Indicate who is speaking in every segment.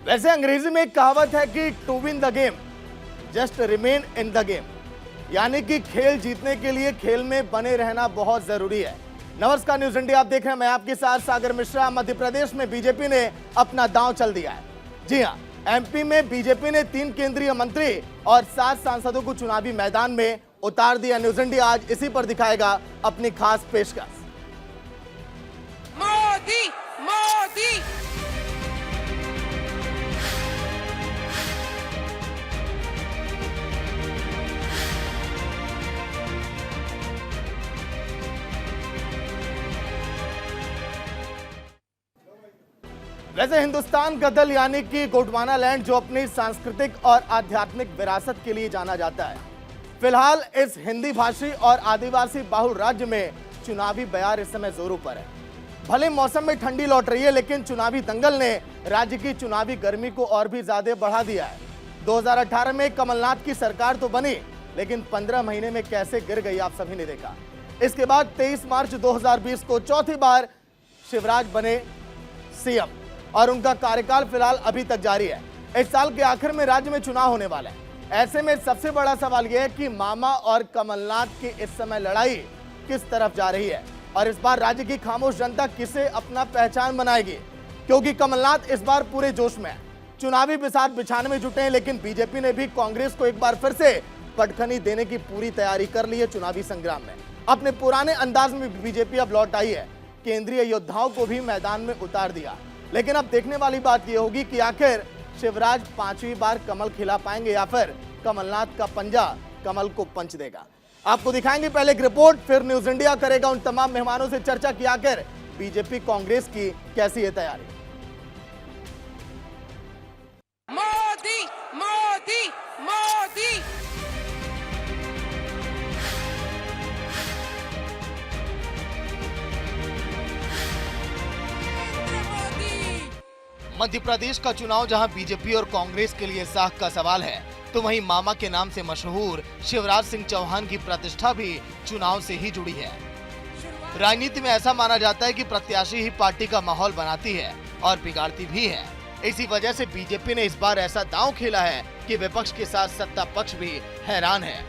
Speaker 1: वैसे अंग्रेजी में एक कहावत है कि to win the game just remain in the game, यानी कि खेल जीतने के लिए खेल में बने रहना बहुत जरूरी है। नमस्कार, न्यूज इंडिया आप देख रहे हैं, मैं आपके साथ सागर मिश्रा। मध्य प्रदेश में बीजेपी ने अपना दांव चल दिया है। जी हां, एमपी में बीजेपी ने 3 केंद्रीय मंत्री और 7 सांसदों को चुनावी मैदान में उतार दिया। न्यूज इंडिया आज इसी पर दिखाएगा अपनी खास पेशकश।
Speaker 2: मोदी मोदी
Speaker 1: वैसे हिंदुस्तान का दल यानी कि गोंडवाना लैंड, जो अपनी सांस्कृतिक और आध्यात्मिक विरासत के लिए जाना जाता है, फिलहाल इस हिंदी भाषी और आदिवासी बाहुल राज्य में चुनावी बयार इस समय जोरों पर है। भले मौसम में ठंडी लौट रही है, लेकिन चुनावी दंगल ने राज्य की चुनावी गर्मी को और भी ज्यादा बढ़ा दिया है। 2018 में कमलनाथ की सरकार तो बनी, लेकिन 15 महीने में कैसे गिर गई आप सभी ने देखा। इसके बाद 23 मार्च 2020 को चौथी बार शिवराज बने सीएम और उनका कार्यकाल फिलहाल अभी तक जारी है। इस साल के आखिर में राज्य में चुनाव होने वाला है। ऐसे में सबसे बड़ा सवाल यह है कि मामा और कमलनाथ की इस समय लड़ाई किस तरफ जा रही है और इस बार राज्य की खामोश जनता किसे अपना पहचान बनाएगी, क्योंकि कमलनाथ इस बार पूरे जोश में है, चुनावी बिसात बिछाने में जुटे हैं। लेकिन बीजेपी ने भी कांग्रेस को एक बार फिर से पटखनी देने की पूरी तैयारी कर ली है। चुनावी संग्राम में अपने पुराने अंदाज में बीजेपी अब लौट आई है, केंद्रीय योद्धाओं को भी मैदान में उतार दिया। लेकिन अब देखने वाली बात यह होगी कि आखिर शिवराज 5वीं बार कमल खिला पाएंगे या फिर कमलनाथ का पंजा कमल को पंच देगा। आपको दिखाएंगे पहले एक रिपोर्ट, फिर न्यूज इंडिया करेगा उन तमाम मेहमानों से चर्चा की आखिर बीजेपी कांग्रेस की कैसी है तैयारी।
Speaker 2: मोदी मोदी मोदी
Speaker 1: मध्य प्रदेश का चुनाव जहां बीजेपी और कांग्रेस के लिए साख का सवाल है, तो वहीं मामा के नाम से मशहूर शिवराज सिंह चौहान की प्रतिष्ठा भी चुनाव से ही जुड़ी है। राजनीति में ऐसा माना जाता है कि प्रत्याशी ही पार्टी का माहौल बनाती है और बिगाड़ती भी है। इसी वजह से बीजेपी ने इस बार ऐसा दांव खेला है कि विपक्ष के साथ सत्ता पक्ष भी हैरान है।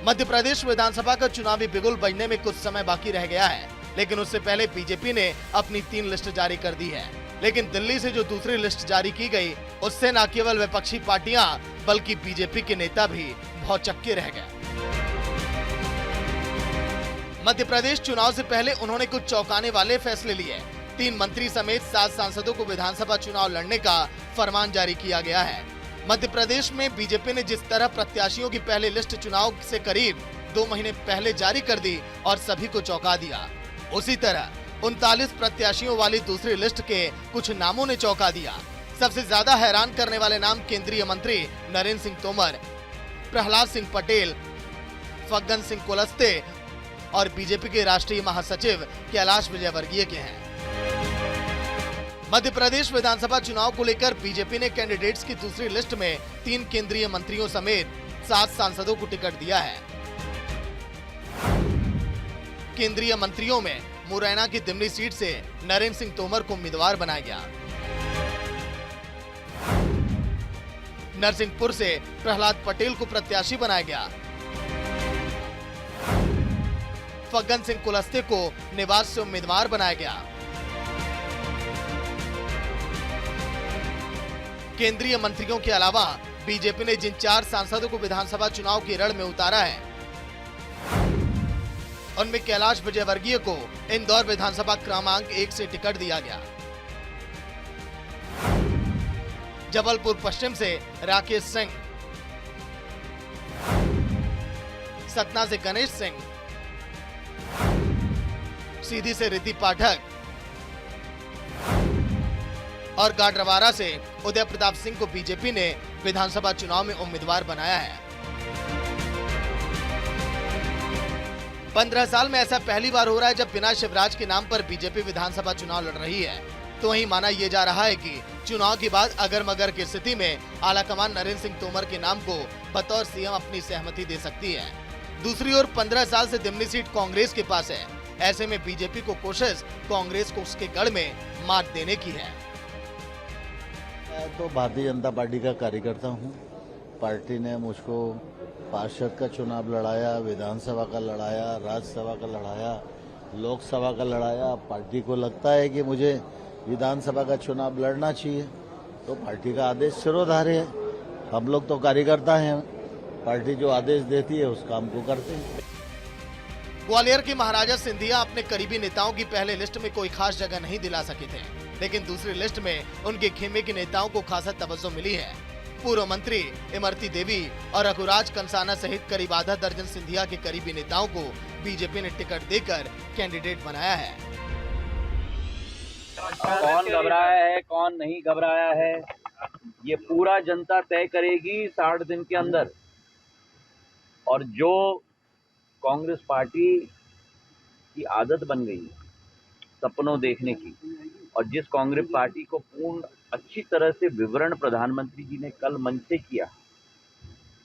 Speaker 1: मध्य प्रदेश विधानसभा का चुनावी बिगुल बजने में कुछ समय बाकी रह गया है, लेकिन उससे पहले बीजेपी ने अपनी 3 लिस्ट जारी कर दी है। लेकिन दिल्ली से जो दूसरी लिस्ट जारी की गई, उससे न केवल विपक्षी पार्टियां बल्कि बीजेपी के नेता भी भौचक्के रह गए। मध्य प्रदेश चुनाव से पहले उन्होंने कुछ चौंकाने वाले फैसले लिए। 3 मंत्री समेत 7 सांसदों को विधानसभा चुनाव लड़ने का फरमान जारी किया गया है। मध्य प्रदेश में बीजेपी ने जिस तरह प्रत्याशियों की पहली लिस्ट चुनाव से करीब 2 महीने पहले जारी कर दी और सभी को चौंका दिया, उसी तरह 39 प्रत्याशियों वाली दूसरी लिस्ट के कुछ नामों ने चौंका दिया। सबसे ज्यादा हैरान करने वाले नाम केंद्रीय मंत्री नरेंद्र सिंह तोमर, प्रहलाद सिंह पटेल, फग्गन सिंह कुलस्ते और बीजेपी के राष्ट्रीय महासचिव कैलाश विजयवर्गीय के हैं। मध्य प्रदेश विधानसभा चुनाव को लेकर बीजेपी ने कैंडिडेट्स की दूसरी लिस्ट में 3 केंद्रीय मंत्रियों समेत 7 सांसदों को टिकट दिया है। केंद्रीय मंत्रियों में मुरैना की दिमनी सीट से नरेंद्र सिंह तोमर को उम्मीदवार बनाया गया। नरसिंहपुर से प्रहलाद पटेल को प्रत्याशी बनाया गया। फग्गन सिंह कुलस्ते को निवास से उम्मीदवार बनाया गया। केंद्रीय मंत्रियों के अलावा बीजेपी ने जिन 4 सांसदों को विधानसभा चुनाव की रण में उतारा है, उनमें कैलाश विजयवर्गीय को इंदौर विधानसभा क्रमांक 1 से टिकट दिया गया। जबलपुर पश्चिम से राकेश सिंह, सतना से गणेश सिंह, सीधी से रिद्धि पाठक और गाडरवारा से उदय प्रताप सिंह को बीजेपी ने विधानसभा चुनाव में उम्मीदवार बनाया है। 15 साल में ऐसा पहली बार हो रहा है जब बिना शिवराज के नाम पर बीजेपी विधानसभा चुनाव लड़ रही है। तो वहीं माना यह जा रहा है कि चुनाव के बाद अगर मगर की स्थिति में आलाकमान नरेंद्र सिंह तोमर के नाम को बतौर सीएम अपनी सहमति दे सकती है। दूसरी ओर 15 साल से दिमनी सीट कांग्रेस के पास है। ऐसे में बीजेपी को कोशिश कांग्रेस को उसके गढ़ में मात देने की है।
Speaker 3: मैं तो भारतीय जनता पार्टी का कार्यकर्ता हूं। पार्टी ने मुझको पार्षद का चुनाव लड़ाया, विधानसभा का लड़ाया, राज्यसभा का लड़ाया, लोकसभा का लड़ाया। पार्टी को लगता है कि मुझे विधानसभा का चुनाव लड़ना चाहिए, तो पार्टी का आदेश सिरोधार्य है। हम लोग तो कार्यकर्ता हैं, पार्टी जो आदेश देती है उस काम को करते हैं।
Speaker 1: ग्वालियर की महाराजा सिंधिया अपने करीबी नेताओं की पहले लिस्ट में कोई खास जगह नहीं दिला सके थे, लेकिन दूसरी लिस्ट में उनके खेमे के नेताओं को खासा तवज्जो मिली है। पूर्व मंत्री इमरती देवी और रघुराज कंसाना सहित करीब आधा दर्जन सिंधिया के करीबी नेताओं को बीजेपी ने टिकट देकर कैंडिडेट बनाया है।
Speaker 4: कौन घबराया है, कौन नहीं घबराया है, ये पूरा जनता तय करेगी 60 दिन के अंदर। और जो कांग्रेस पार्टी की आदत बन गई सपनों देखने की, और जिस कांग्रेस पार्टी को पूर्ण अच्छी तरह से विवरण प्रधानमंत्री जी ने कल मंच से किया,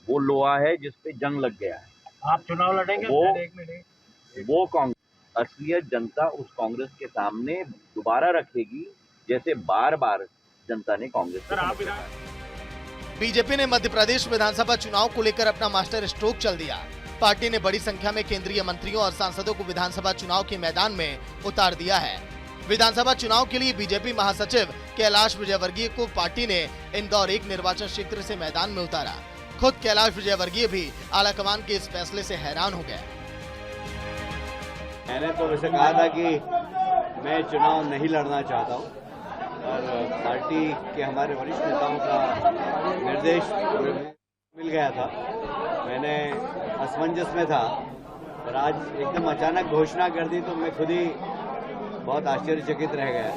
Speaker 4: वो लोहा है जिस पे जंग लग गया है।
Speaker 5: आप चुनाव लड़ेंगे?
Speaker 4: वो कांग्रेस असलियत जनता उस कांग्रेस के सामने दोबारा रखेगी, जैसे बार बार जनता ने कांग्रेस को।
Speaker 1: बीजेपी ने मध्य प्रदेश विधानसभा चुनाव को लेकर अपना मास्टर स्ट्रोक चल दिया। पार्टी ने बड़ी संख्या में केंद्रीय मंत्रियों और सांसदों को विधानसभा चुनाव के मैदान में उतार दिया है। विधानसभा चुनाव के लिए बीजेपी महासचिव कैलाश विजयवर्गीय को पार्टी ने इंदौर 1 निर्वाचन क्षेत्र से मैदान में उतारा। खुद कैलाश विजयवर्गीय भी आलाकमान के इस फैसले से हैरान हो गए।
Speaker 6: मैंने तो वैसे कहा था कि मैं चुनाव नहीं लड़ना चाहता हूं, और पार्टी के हमारे वरिष्ठ नेताओं का निर्देश मिल गया था। मैंने असमंजस में था, और आज एकदम अचानक घोषणा कर दी तो मैं खुद ही बहुत आश्चर्यचकित रह गया।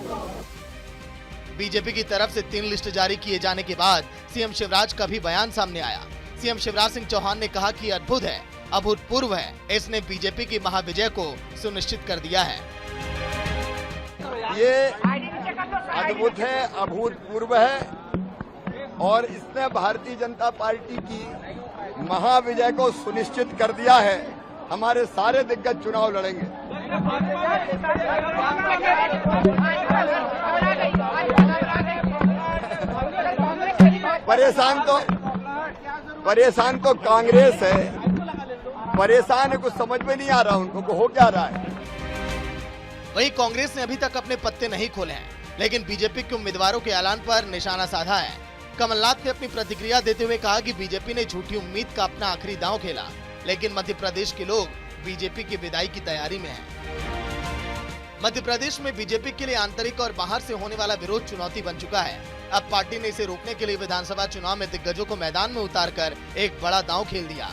Speaker 1: बीजेपी की तरफ से 3 लिस्ट जारी किए जाने के बाद सीएम शिवराज का भी बयान सामने आया। सीएम शिवराज सिंह चौहान ने कहा कि अद्भुत है, अभूतपूर्व है, इसने बीजेपी की महाविजय को सुनिश्चित कर दिया है।
Speaker 7: ये अद्भुत है, अभूतपूर्व है, और इसने भारतीय जनता पार्टी की महाविजय को सुनिश्चित कर दिया है। हमारे सारे दिग्गज चुनाव लड़ेंगे। परेशान तो कांग्रेस है, परेशान है, कुछ समझ में नहीं आ रहा उनको हो क्या रहा है।
Speaker 1: वहीं कांग्रेस ने अभी तक अपने पत्ते नहीं खोले हैं, लेकिन बीजेपी के उम्मीदवारों के ऐलान पर निशाना साधा है। कमलनाथ ने अपनी प्रतिक्रिया देते हुए कहा कि बीजेपी ने झूठी उम्मीद का अपना आखिरी दांव खेला, लेकिन मध्य प्रदेश के लोग बीजेपी की विदाई की तैयारी में हैं। मध्य प्रदेश में बीजेपी के लिए आंतरिक और बाहर से होने वाला विरोध चुनौती बन चुका है। अब पार्टी ने इसे रोकने के लिए विधानसभा चुनाव में दिग्गजों को मैदान में उतारकर एक बड़ा दांव खेल दिया।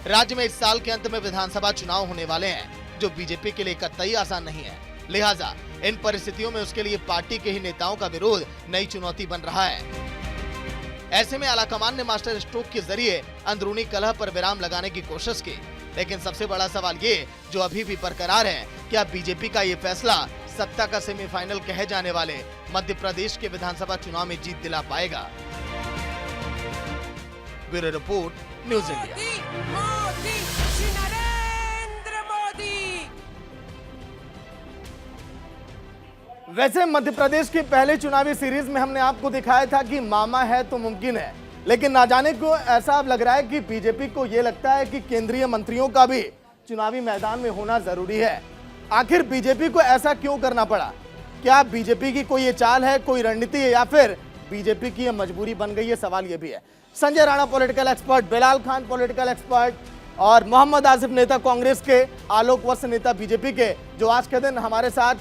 Speaker 1: राज्य में इस साल के अंत में विधानसभा चुनाव होने वाले हैं, जो बीजेपी के लिए कतई आसान नहीं है। लिहाजा इन परिस्थितियों में उसके लिए पार्टी के ही नेताओं का विरोध नई चुनौती बन रहा है। ऐसे में आलाकमान ने मास्टर स्ट्रोक के जरिए अंदरूनी कलह पर विराम लगाने की कोशिश की, लेकिन सबसे बड़ा सवाल ये जो अभी भी बरकरार है, क्या बीजेपी का ये फैसला सत्ता का सेमीफाइनल कहे जाने वाले मध्य प्रदेश के विधानसभा चुनाव में जीत दिला पाएगा? Bureau report, news India.
Speaker 2: Modi Shri Narendra Modi.
Speaker 1: वैसे मध्य प्रदेश के पहले चुनावी सीरीज में हमने आपको दिखाया था कि मामा है तो मुमकिन है, लेकिन ना जाने को ऐसा अब लग रहा है कि बीजेपी को यह लगता है कि केंद्रीय मंत्रियों का भी चुनावी मैदान में होना जरूरी है। आखिर बीजेपी को ऐसा क्यों करना पड़ा? क्या बीजेपी की कोई ये चाल है, कोई रणनीति है, या फिर बीजेपी की यह मजबूरी बन गई है? सवाल यह भी है। Sanjay Rana political expert, Bilal Khan political expert और मोहम्मद आसिफ नेता कांग्रेस के, आलोक वर्ष नेता बीजेपी के, जो आज के दिन हमारे साथ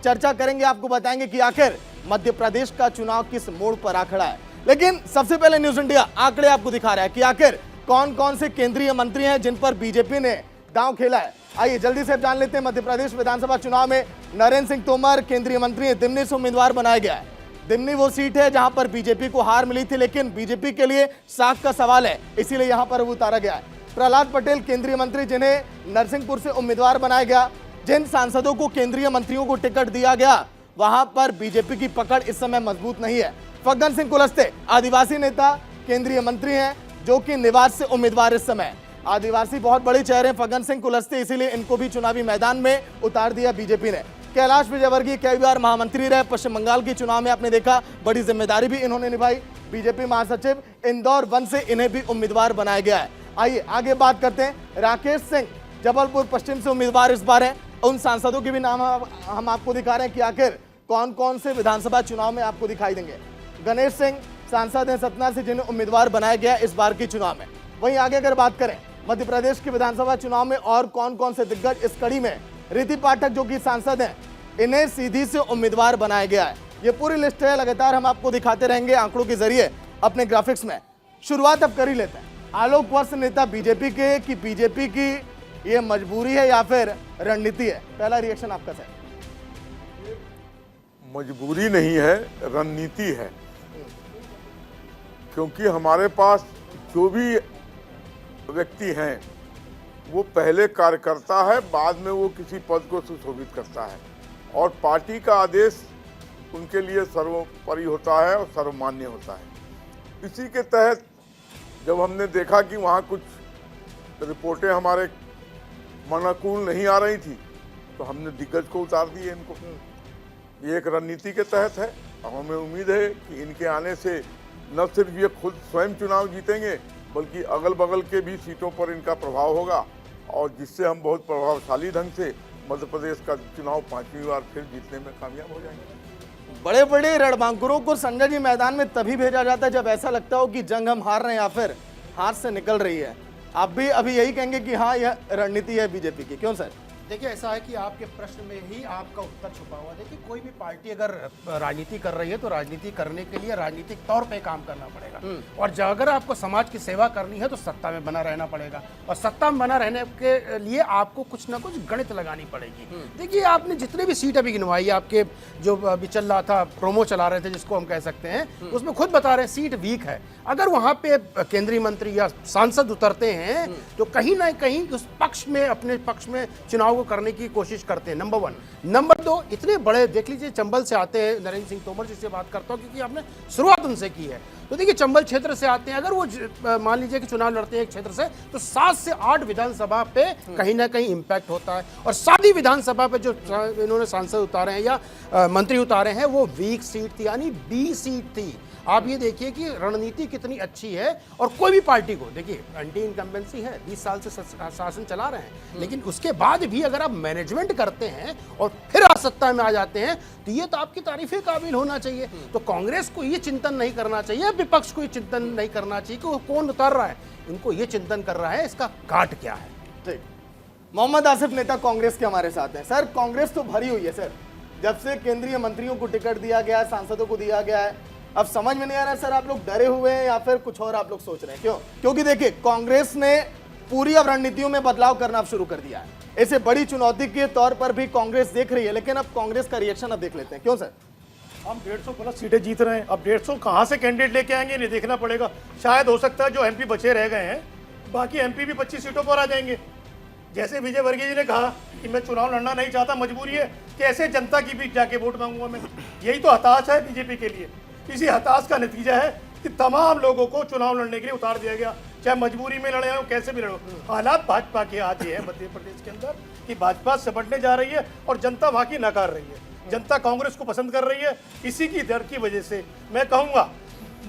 Speaker 1: चर्चा करेंगे, आपको बताएंगे कि आखिर मध्य प्रदेश का चुनाव किस मोड़ पर आ खड़ा है। लेकिन सबसे पहले न्यूज इंडिया आंकड़े आपको दिखा रहा है कि आखिर कौन कौन से केंद्रीय मंत्री हैं जिन पर बीजेपी ने दांव खेला है। आइए जल्दी से जान लेते हैं। मध्य प्रदेश विधानसभा चुनाव में नरेंद्र सिंह तोमर केंद्रीय मंत्री हैं, दिमनी से उम्मीदवार बनाया गया है। दिमनी वो सीट है जहां पर बीजेपी को हार मिली थी, लेकिन बीजेपी के लिए साख का सवाल है, इसीलिए यहां पर उतारा गया है। प्रहलाद पटेल केंद्रीय मंत्री, जिन्हें नरसिंहपुर से उम्मीदवार बनाया गया। जिन सांसदों को केंद्रीय मंत्रियों को टिकट दिया गया वहां पर बीजेपी की पकड़ इस समय मजबूत नहीं है। फग्गन सिंह कुलस्ते आदिवासी नेता, केंद्रीय मंत्री हैं, जो कि निवास से उम्मीदवार इस समय। आदिवासी बहुत बड़े चेहरे हैं फग्गन सिंह कुलस्ते, इसीलिए इनको भी चुनावी मैदान में उतार दिया बीजेपी ने। कैलाश विजयवर्गीय कई बार महामंत्री रहे, पश्चिम बंगाल के चुनाव में आपने देखा बड़ी जिम्मेदारी भी इन्होंने निभाई। बीजेपी महासचिव, इंदौर 1 से इन्हें भी उम्मीदवार बनाया गया है। आइए आगे बात करते हैं। राकेश सिंह जबलपुर पश्चिम से उम्मीदवार इस बार हैं। उन सांसदों के भी नाम हम आपको दिखा रहे हैं कि आखिर कौन कौन से विधानसभा चुनाव में आपको दिखाई देंगे। गणेश सिंह सांसद हैं सतना से, जिन्हें उम्मीदवार बनाया गया इस बार के चुनाव में। वहीं आगे अगर बात करें मध्य प्रदेश के विधानसभा चुनाव में और कौन कौन से दिग्गज इस कड़ी में, रीति पाठक जो कि सांसद हैं, इन्हें सीधी से उम्मीदवार बनाया गया है। ये पूरी लिस्ट है, लगातार हम आपको दिखाते रहेंगे आंकड़ों के जरिए अपने ग्राफिक्स में। शुरुआत अब कर ही लेते हैं। आलोक वर्ष नेता बीजेपी के, कि बीजेपी की ये मजबूरी है या फिर रणनीति है? पहला रिएक्शन आपका सर।
Speaker 5: मजबूरी नहीं है, रणनीति है। क्योंकि हमारे पास जो भी व्यक्ति हैं वो पहले कार्यकर्ता है, बाद में वो किसी पद को सुशोभित करता है, और पार्टी का आदेश उनके लिए सर्वोपरि होता है और सर्वमान्य होता है। इसी के तहत जब हमने देखा कि वहाँ कुछ रिपोर्टें हमारे अनुकूल नहीं आ रही थी, तो हमने दिग्गज को उतार दिए इनको। ये एक रणनीति के तहत है। और हमें उम्मीद है कि इनके आने से न सिर्फ ये खुद स्वयं चुनाव जीतेंगे, बल्कि अगल बगल के भी सीटों पर इनका प्रभाव होगा, और जिससे हम बहुत प्रभावशाली ढंग से मध्य प्रदेश का चुनाव 5वीं बार फिर जीतने में कामयाब हो जाएंगे।
Speaker 1: बड़े बड़े रणबांकुरों को संजय जी मैदान में तभी भेजा जाता है जब ऐसा लगता हो कि जंग हम हार रहे हैं या फिर हाथ से निकल रही है। आप भी अभी यही कहेंगे कि हाँ, यह रणनीति है बीजेपी की, क्यों सर?
Speaker 8: देखिए, ऐसा है कि आपके प्रश्न में ही आपका उत्तर छुपा हुआ है। देखिए, कोई भी पार्टी अगर राजनीति कर रही है तो राजनीति करने के लिए राजनीतिक तौर पे काम करना पड़ेगा, और अगर आपको समाज की सेवा करनी है तो सत्ता में बना रहना पड़ेगा, और सत्ता में बना रहने के लिए आपको कुछ ना कुछ गणित लगानी पड़ेगी। देखिए, आपने जितने भी सीट अभी गिनवाई, आपके जो अभी चल रहा था, प्रोमो चला रहे थे जिसको हम कह सकते हैं, उसमें खुद बता रहे हैं सीट वीक है। अगर वहाँ पे केंद्रीय मंत्री या सांसद उतरते हैं तो कहीं ना कहीं उस पक्ष में, अपने पक्ष में चुनाव को करने की कोशिश करते हैं, नंबर 1। नंबर 2, इतने बड़े, देख लीजिए चंबल से आते हैं, नरेंद्र सिंह तोमर जी से बात करता हूं क्योंकि आपने शुरुआत उनसे की है। तो देखिए, चंबल क्षेत्र से आते हैं, अगर वो मान लीजिए कि चुनाव लड़ते हैं एक क्षेत्र से, तो 7 से 8 विधानसभा पे कहीं ना कहीं इंपैक्ट होता है। और सादी विधानसभा पे जो इन्होंने सांसद उतारे हैं या मंत्री उतारे हैं, वो वीक सीट थी, यानी बी सीट थी। आप ये देखिए कि रणनीति कितनी अच्छी है। और कोई भी पार्टी को देखिए, एंटी इनकम्बेंसी है, 20 साल से शासन चला रहे हैं, लेकिन उसके बाद भी अगर आप मैनेजमेंट करते हैं और फिर आप सत्ता में आ जाते हैं, तो ये तो आपकी तारीफे काबिल होना चाहिए। तो कांग्रेस को ये चिंतन नहीं करना चाहिए, विपक्ष को ये चिंतन नहीं करना चाहिए कि वो कौन उतर रहा है। इनको ये चिंतन कर रहा है इसका काट क्या है।
Speaker 1: ठीक। मोहम्मद आसिफ नेता कांग्रेस के हमारे साथ हैं। सर, कांग्रेस तो भरी हुई है सर, जब से केंद्रीय मंत्रियों को टिकट दिया गया है, सांसदों को दिया गया है। अब समझ में नहीं आ रहा सर, आप लोग डरे हुए हैं या फिर कुछ और आप लोग सोच रहे हैं? क्यों? क्योंकि देखिए, कांग्रेस ने पूरी अब रणनीतियों में बदलाव करना शुरू कर दिया है। इसे बड़ी चुनौती के तौर पर भी कांग्रेस देख रही है, लेकिन अब कांग्रेस का रिएक्शन अब देख लेते हैं। क्यों सर?
Speaker 9: हम 150 प्लस सीटें जीत रहे हैं। अब 150 कहाँ से कैंडिडेट लेके आएंगे नहीं देखना पड़ेगा। शायद हो सकता है जो एमपी बचे रह गए हैं, बाकी एमपी भी 25 सीटों पर आ जाएंगे। जैसे विजय वर्गीय जी ने कहा कि मैं चुनाव लड़ना नहीं चाहता, मजबूरी है, कैसे जनता की बीच जाके वोट मांगूंगा मैं? यही तो हताश है बीजेपी के लिए। इसी हताश का नतीजा है कि तमाम लोगों को चुनाव लड़ने के लिए उतार दिया गया, चाहे मजबूरी में लड़े हो, कैसे भी लड़ो। हालात भाजपा के आज ये है मध्य प्रदेश के अंदर कि भाजपा सिमटने जा रही है और जनता वहाँ की नकार रही है। जनता कांग्रेस को पसंद कर रही है। इसी की डर की वजह से मैं कहूँगा,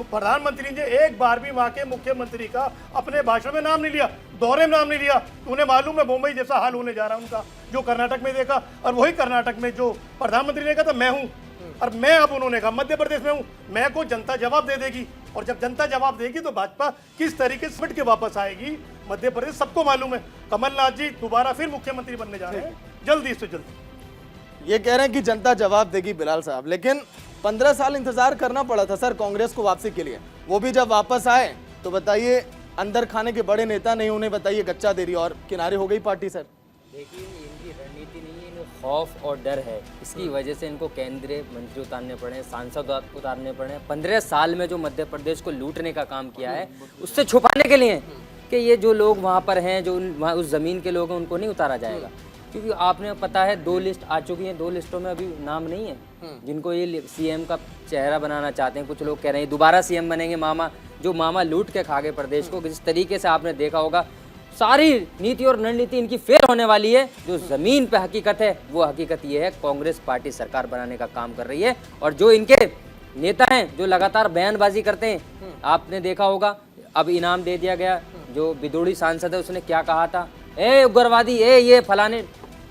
Speaker 9: प्रधानमंत्री ने एक बार भी वहाँ के मुख्यमंत्री का अपने भाषण में नाम नहीं लिया, दौरे में नाम नहीं लिया। उन्हें मालूम है मुंबई जैसा हाल होने जा रहा है उनका, जो कर्नाटक में देखा। और वही कर्नाटक में जो प्रधानमंत्री ने कहा था मैं हूँ, और मैं, अब उन्होंने कहा मध्य प्रदेश में हूँ, मैं को जनता जवाब दे देगी। और जब जनता जवाब देगी तो भाजपा किस तरीके से के वापस आएगी मध्य प्रदेश सबको मालूम है। कमलनाथ जी दोबारा फिर मुख्यमंत्री बनने जा रहे हैं, जल्दी से जल्दी।
Speaker 1: ये कह रहे हैं कि जनता जवाब देगी बिलाल साहब, लेकिन 15 साल इंतजार करना पड़ा था सर कांग्रेस को वापसी के लिए। वो भी जब वापस आए तो बताइए, अंदर खाने के बड़े नेता नहीं, उन्हें बताइए गच्चा दे रही और किनारे हो गई पार्टी। सर
Speaker 10: देखिए, इनकी रणनीति नहीं है, इन्हें खौफ और डर है। इसकी वजह से इनको केंद्रीय मंत्री उतारने पड़े, सांसद उतारने पड़े। 15 साल में जो मध्य प्रदेश को लूटने का काम किया है, उससे छुपाने के लिए कि ये जो लोग वहाँ पर हैं, जो वहाँ उस ज़मीन के लोग हैं, उनको नहीं उतारा जाएगा। क्योंकि आपने पता है 2 लिस्ट आ चुकी हैं, 2 लिस्टों में अभी नाम नहीं है जिनको ये सीएम का चेहरा बनाना चाहते हैं। कुछ लोग कह रहे हैं दोबारा सीएम बनेंगे मामा, जो मामा लूट के खा गए प्रदेश को। जिस तरीके से आपने देखा होगा सारी नीति और रणनीति इनकी फेल होने वाली है। जो जमीन पे हकीकत है वो हकीकत ये है, कांग्रेस पार्टी सरकार बनाने का काम कर रही है। और जो इनके नेता हैं जो लगातार बयानबाजी करते हैं, आपने देखा होगा अब इनाम दे दिया गया। जो बिदोड़ी सांसद है उसने क्या कहा था, ए उग्रवादी, ए ये फलाने,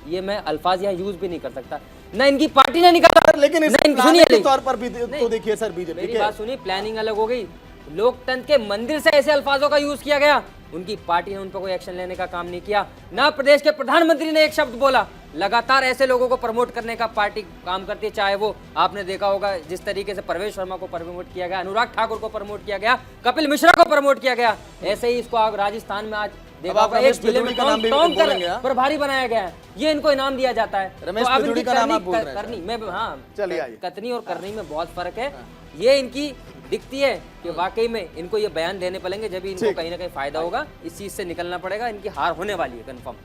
Speaker 10: ये मैं अल्फाज यहाँ यूज भी नहीं कर सकता, ना इनकी पार्टी ने निकाला।
Speaker 1: लेकिन इस
Speaker 10: नहीं,
Speaker 1: प्लानिंग
Speaker 10: सुनिए
Speaker 1: के
Speaker 10: नहीं।
Speaker 1: तौर पर भी तो देखिए सर, बीजेपी
Speaker 10: मेरी
Speaker 1: के
Speaker 10: बात सुनिए, प्लानिंग अलग हो गई, लोकतंत्र के मंदिर से ऐसे अल्फाजों का यूज किया गया। उनकी पार्टी ने उन पर कोई एक्शन लेने का काम नहीं किया, ना प्रदेश के प्रधानमंत्री ने एक शब्द बोला। लगातार ऐसे लोगों को प्रमोट करने का पार्टी काम करती है, चाहे वो आपने देखा होगा जिस तरीके से परवेश वर्मा को प्रमोट किया गया, अनुराग ठाकुर को प्रमोट किया गया, कपिल मिश्रा को प्रमोट किया गया, ऐसे ही इसको राजस्थान में आज देखा
Speaker 1: आप
Speaker 10: होगा
Speaker 1: रमेश
Speaker 10: एक जिले में
Speaker 1: बिदुड़ी का नाम भी
Speaker 10: टोंक कर
Speaker 1: बोलेंगे, हाँ?
Speaker 10: प्रभारी बनाया गया है, ये इनको इनाम दिया जाता है।
Speaker 1: रमेश
Speaker 10: तो अब
Speaker 1: बिदुड़ी
Speaker 10: इनकी
Speaker 1: का नाम आप
Speaker 10: करनी-
Speaker 1: बोल रहे हैं
Speaker 10: करनी मैं हाँ,
Speaker 1: चलिए आइए।
Speaker 10: कतनी और करनी में बहुत फर्क है। ये इनकी दिखती है कि वाकई में इनको ये बयान देने पड़ेंगे, जब इनको
Speaker 1: ठीक।
Speaker 10: कहीं ना कहीं फायदा होगा, इस चीज से निकलना पड़ेगा, इनकी हार होने वाली है कंफर्म।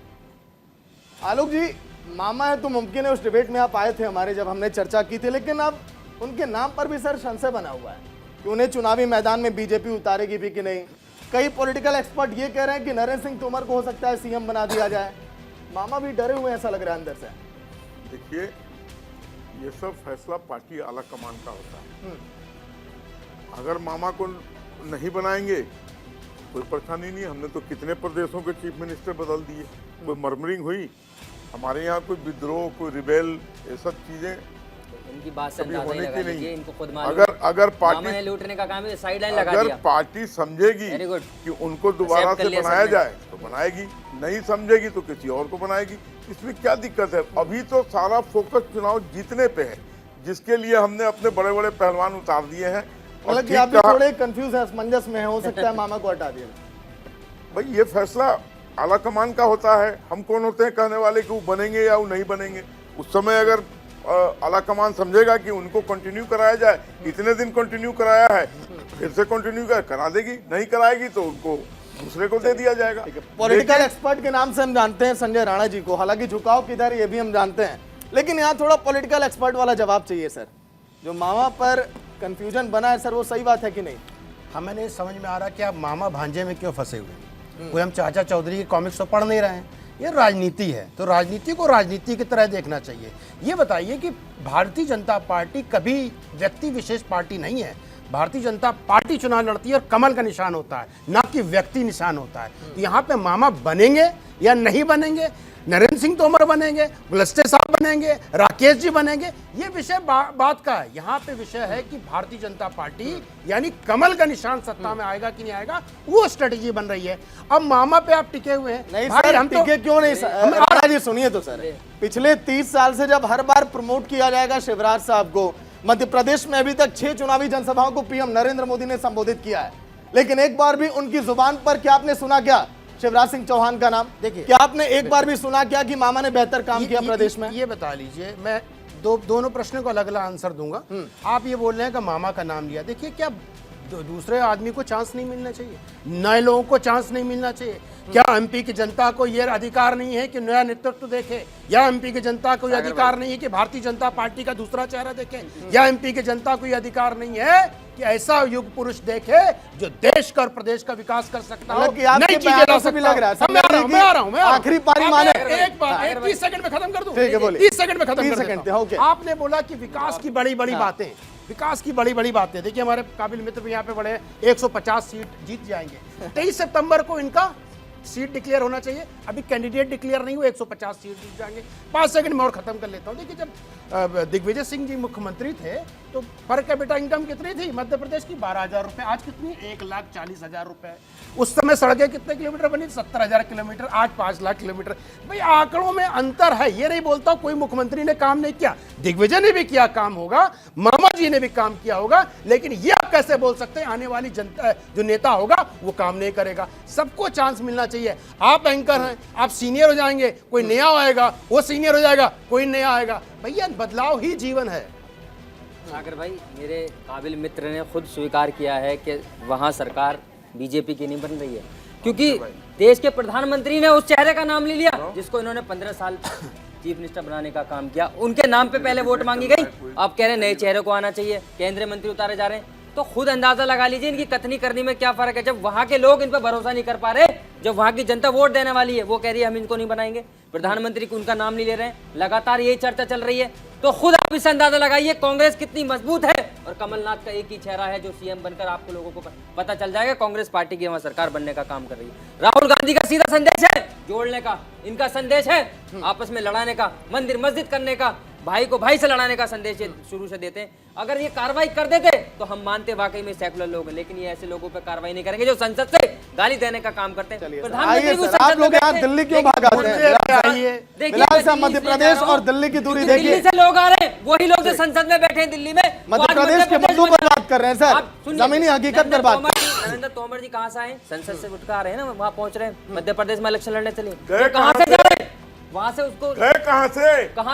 Speaker 1: आलोक जी, मामा है तो मुमकिन है उस डिबेट में आप आए थे हमारे, जब हमने चर्चा की थी, लेकिन अब उनके नाम पर भी सर संशय बना हुआ है कि उन्हें चुनावी मैदान में बीजेपी उतारेगी भी कि नहीं। कई पॉलिटिकल एक्सपर्ट ये कह रहे हैं कि नरेंद्र सिंह तोमर को हो सकता है सीएम बना दिया जाए। मामा भी डरे हुए हैं, ऐसा लग रहा है अंदर से।
Speaker 5: देखिए, ये सब फैसला पार्टी आला कमान का होता है। अगर मामा को नहीं बनाएंगे कोई परेशानी नहीं। हमने तो कितने प्रदेशों के चीफ मिनिस्टर बदल दिए, कोई मर्मरिंग हुई। हमारे यहाँ कोई विद्रोह, कोई रिबेल, ये सब चीजें
Speaker 10: इनकी बात से
Speaker 5: कभी
Speaker 10: अंदाजा ही
Speaker 5: होने
Speaker 10: लगा
Speaker 5: की
Speaker 10: लीजिए,
Speaker 5: नहीं।
Speaker 10: इनको खुद मालूम है।
Speaker 5: अगर
Speaker 10: मामा ने
Speaker 5: पार्टी
Speaker 10: लूटने का काम है, साइड लाइन लगा
Speaker 5: अगर
Speaker 10: दिया।
Speaker 5: पार्टी समझेगी
Speaker 10: Very good.
Speaker 5: कि उनको दोबारा
Speaker 10: Accept कर
Speaker 5: से
Speaker 10: लिया
Speaker 5: बनाया
Speaker 10: सबने।
Speaker 5: जाए तो बनाएगी, नहीं समझेगी तो किसी और को बनाएगी। इसमें क्या दिक्कत है? अभी तो सारा फोकस चुनाव जीतने पे है, जिसके लिए हमने अपने बड़े बड़े पहलवान उतार दिए हैं। और
Speaker 1: मतलब कि
Speaker 5: ठीक
Speaker 1: आप भी
Speaker 5: कहा-
Speaker 1: थोड़े कंफ्यूज हैं, असमंजस में है, हो सकता है मामा को हटा दिया।
Speaker 5: भाई, ये फैसला आला कमान का होता है। हम कौन होते हैं कहने वाले कि वो बनेंगे या वो नहीं बनेंगे? उस समय अगर आला कमान समझेगा कि उनको कंटिन्यू कराया जाए, इतने दिन कंटिन्यू कराया है, फिर से कंटिन्यू करा देगी, नहीं कराएगी तो उनको दूसरे को दे दिया जाएगा।
Speaker 1: पॉलिटिकल एक्सपर्ट के नाम से हम जानते हैं संजय राणा जी को, हालांकि झुकाव किधर ये भी हम जानते हैं, लेकिन यहाँ थोड़ा पॉलिटिकल एक्सपर्ट वाला जवाब चाहिए सर। जो मामा पर कंफ्यूजन बना है सर, वो सही बात है कि नहीं?
Speaker 8: हमें नहीं समझ में आ रहा कि आप मामा भांजे में क्यों फंसे हुए हैं। कोई हम चाचा चौधरी की कॉमिक्स तो पढ़ नहीं रहे हैं, ये राजनीति है, तो राजनीति को राजनीति की तरह देखना चाहिए। ये बताइए कि भारतीय जनता पार्टी कभी व्यक्ति विशेष पार्टी नहीं है। भारतीय जनता पार्टी चुनाव लड़ती है और कमल का निशान होता है, ना कि व्यक्ति निशान होता है। तो यहाँ पे मामा बनेंगे या नहीं बनेंगे, नरेंद्र सिंह तोमर बनेंगे, गुलस्ते साहब बनेंगे, राकेश जी बनेंगे, ये विषय बात का है। यहाँ पे विषय है कि भारतीय जनता पार्टी यानी कमल का निशान सत्ता में आएगा कि नहीं आएगा, वो स्ट्रेटेजी बन रही है। अब मामा पे आप टिके हुए हैं।
Speaker 1: नहीं
Speaker 8: भाई,
Speaker 1: सर,
Speaker 8: हम तो
Speaker 1: टिके क्यों नहीं सर? राणा जी सुनिए तो सर, पिछले 30 साल से जब हर बार प्रमोट किया जाएगा शिवराज साहब को, मध्य प्रदेश में अभी तक 6 चुनावी जनसभाओं को पीएम नरेंद्र मोदी ने संबोधित किया है, लेकिन एक बार भी उनकी जुबान पर क्या आपने सुना क्या शिवराज सिंह चौहान का नाम?
Speaker 8: देखिए,
Speaker 1: क्या आपने एक बार भी सुना क्या कि मामा ने बेहतर काम किया प्रदेश में?
Speaker 8: ये बता लीजिए, मैं दोनों प्रश्नों को अलग अलग आंसर दूंगा। आप ये बोल रहे हैं कि मामा का नाम लिया, देखिए क्या दूसरे आदमी को चांस नहीं मिलना चाहिए, नए लोगों को चांस नहीं मिलना चाहिए? क्या एमपी की जनता को यह अधिकार नहीं है कि नया नेतृत्व देखे, या एमपी की जनता को यह अधिकार नहीं है कि भारतीय जनता पार्टी का दूसरा चेहरा देखे, या एमपी की जनता को यह अधिकार नहीं है कि ऐसा युग पुरुष देखे जो देश का और प्रदेश का विकास कर सकता हो,
Speaker 1: मतलब कि आपके
Speaker 8: नई चीजें
Speaker 1: बयानों
Speaker 8: ला
Speaker 1: से भी
Speaker 8: सकता
Speaker 1: लग रहा है,
Speaker 8: हो। मैं आ रहा हूं।
Speaker 1: आखिरी पारी
Speaker 8: आप
Speaker 1: माने।
Speaker 8: एक बात 30 सेकंड में खत्म कर दूं।
Speaker 1: ठीक है, बोलिए।
Speaker 8: 30 सेकंड में खत्म
Speaker 1: 30
Speaker 8: कर
Speaker 1: सेकंड
Speaker 8: देता हूं।
Speaker 1: ओके।
Speaker 8: आपने बोला कि विकास की बड़ी बड़ी बातें, विकास की बड़ी बड़ी बातें। देखिए, हमारे काबिल मित्र भी यहाँ पे बड़े 150 सीट जीत जाएंगे। 23 सितंबर को इनका सीट डिक्लेयर होना चाहिए, अभी कैंडिडेट डिक्लेयर नहीं हुए, 150 सीट जीत जाएंगे। 5 सेकंड में और खत्म कर लेता हूँ। देखिए, जब दिग्विजय सिंह जी मुख्यमंत्री थे तो पर कैपिटा इनकम कितनी थी मध्य प्रदेश की? 12,000 रुपए। आज कितनी? 1,40,000 रुपए। उस समय सड़कें कितने किलोमीटर बनी? 70,000 किलोमीटर। आज 5 लाख किलोमीटर। भाई, आंकड़ों में अंतर है। ये नहीं बोलता कोई मुख्यमंत्री ने काम नहीं किया, दिग्विजय ने भी किया काम होगा, मामा जी ने भी काम किया होगा, लेकिन ये आप कैसे बोल सकते हैं आने वाली जनता जो नेता होगा वो काम नहीं करेगा? सबको चांस मिलना चाहिए। आप एंकर हैं, आप सीनियर हो जाएंगे, कोई नया आएगा, वो सीनियर हो जाएगा, कोई नया आएगा। भैया, बदलाव ही जीवन है।
Speaker 10: सागर भाई, मेरे काबिल मित्र ने खुद स्वीकार किया है कि वहाँ सरकार बीजेपी की नहीं बन रही है, क्योंकि देश के प्रधानमंत्री ने उस चेहरे का नाम ले लिया जिसको इन्होंने 15 साल चीफ मिनिस्टर बनाने का काम किया। उनके नाम पे पहले वोट मांगी गई, अब कह रहे हैं नए चेहरे को आना चाहिए, केंद्रीय मंत्री उतारे जा रहे हैं। तो खुद अंदाजा लगा लीजिए इनकी कथनी करनी में क्या फर्क है। जब वहां के लोग इन पर भरोसा नहीं कर पा रहे जब वहाँ की जनता वोट देने वाली है वो कह रही है हम इनको नहीं बनाएंगे, प्रधानमंत्री को उनका नाम नहीं ले रहे हैं, लगातार यही चर्चा चल रही है। तो खुद आप इससे अंदाजा लगाइए कांग्रेस कितनी मजबूत है। और कमलनाथ का एक ही चेहरा है जो सीएम बनकर आपको लोगों को पता चल जाएगा कांग्रेस पार्टी की वहाँ सरकार बनने का काम कर रही है। राहुल गांधी का सीधा संदेश है जोड़ने का, इनका संदेश है आपस में लड़ाने का, मंदिर मस्जिद करने का, भाई को भाई से लड़ाने का संदेश ये शुरू से देते हैं। अगर ये कार्रवाई कर देते तो हम मानते वाकई में सेकुलर लोग हैं, लेकिन ये ऐसे लोगों पे कार्रवाई नहीं करेंगे जो संसद से गाली देने का काम करते हैं। प्रधानमंत्री को
Speaker 1: आप लोग यहाँ दिल्ली क्यों भाग आते हैं? फिलहाल से मध्य प्रदेश और दिल्ली की दूरी देखिए।
Speaker 10: दिल्ली से लोग आ रहे हैं, वही लोग जो संसद में बैठे हैं दिल्ली में,
Speaker 1: मध्य प्रदेश के मुद्दों पर बात कर रहे हैं सर, जमीनी हकीकत पर बात।
Speaker 10: नरेंद्र तोमर जी कहाँ से आए? संसद से उठ कर आ रहे हैं ना, वहाँ पहुंच रहे हैं। मध्य प्रदेश में इलेक्शन लड़ने चले, कहाँ से जा रहे हैं? वहाँ से उसको
Speaker 5: गए कहाँ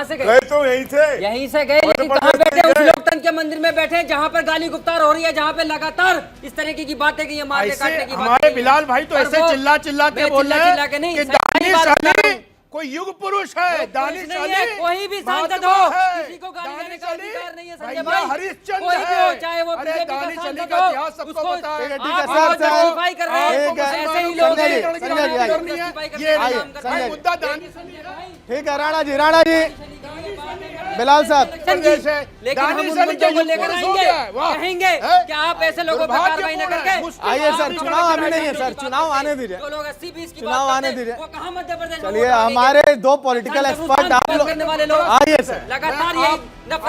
Speaker 5: से
Speaker 10: गए
Speaker 5: तो यहीं से
Speaker 10: गए, लेकिन कहाँ बैठे? उस लोकतंत्र के मंदिर में बैठे हैं जहाँ पर गाली गुप्तार हो रही है, जहाँ पे लगातार इस तरीके की बातें की मारने काटने की
Speaker 8: हमारे बिलाल भाई तो ऐसे चिल्ला चिल्ला के बोल रहे हैं कि दानिश अली कोई युग पुरुष है। दानिश अली
Speaker 10: कोई भी सांसद हो, किसी को गाली देने का अधिकार नहीं है संजय भाई।
Speaker 8: हरिश्चंद्र
Speaker 10: कोई भी हो,
Speaker 8: है,
Speaker 10: चाहे वो
Speaker 8: अरे
Speaker 10: बीजेपी का
Speaker 8: दानिश अली
Speaker 10: सांसद
Speaker 8: का
Speaker 10: हो,
Speaker 8: इतिहास सबको
Speaker 10: उसको
Speaker 8: पता है।
Speaker 10: आप बहुत जस्टिफाई कर रहे हैं, ऐसे ही लोग हैं।
Speaker 8: ये मुद्दा दानिश अली है।
Speaker 1: ठीक है राणा जी बिलाल साहब,
Speaker 10: लेकिन हम उन मुद्दों को लेकर आएंगे, कहेंगे कि आप ऐसे लोगों पर कार्रवाई न करके।
Speaker 1: आइए सर, चुनाव अभी नहीं है सर, चुनाव आने दीजिए,
Speaker 10: जो लोग 80-20 की
Speaker 1: चुनाव
Speaker 10: बात
Speaker 1: आने
Speaker 10: करते हैं,
Speaker 1: दीजिए।
Speaker 10: वो कहाँ मध्य प्रदेश में
Speaker 1: चलिए
Speaker 10: वोट मांगेंगे?
Speaker 1: हमारे दो पॉलिटिकल एक्सपर्ट आप लोग आइए सर,
Speaker 10: लगातार यही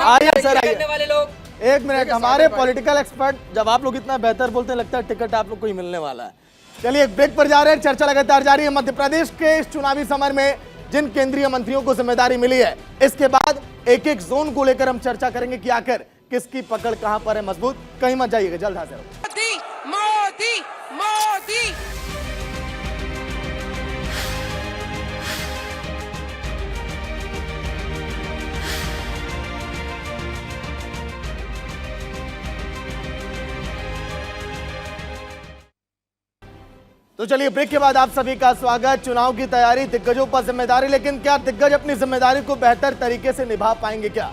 Speaker 1: आइए सर,
Speaker 10: करने वाले लोग।
Speaker 1: एक मिनट, हमारे पॉलिटिकल एक्सपर्ट जब आप लोग इतना बेहतर बोलते हैं लगता है टिकट आप लोग को ही मिलने वाला है। चलिए एक ब्रेक पर जा रहे हैं, चर्चा लगातार जारी है। मध्य प्रदेश के इस चुनावी समर में जिन केंद्रीय मंत्रियों को जिम्मेदारी मिली है, इसके बाद एक एक जोन को लेकर हम चर्चा करेंगे कि आखिर किसकी पकड़ कहां पर है मजबूत। कहीं मत जाइएगा, जल्द हाजिर हो।
Speaker 2: मोदी मोदी
Speaker 1: तो चलिए ब्रेक के बाद आप सभी का स्वागत। चुनाव की तैयारी, दिग्गजों पर जिम्मेदारी, लेकिन क्या दिग्गज अपनी जिम्मेदारी को बेहतर तरीके से निभा पाएंगे क्या?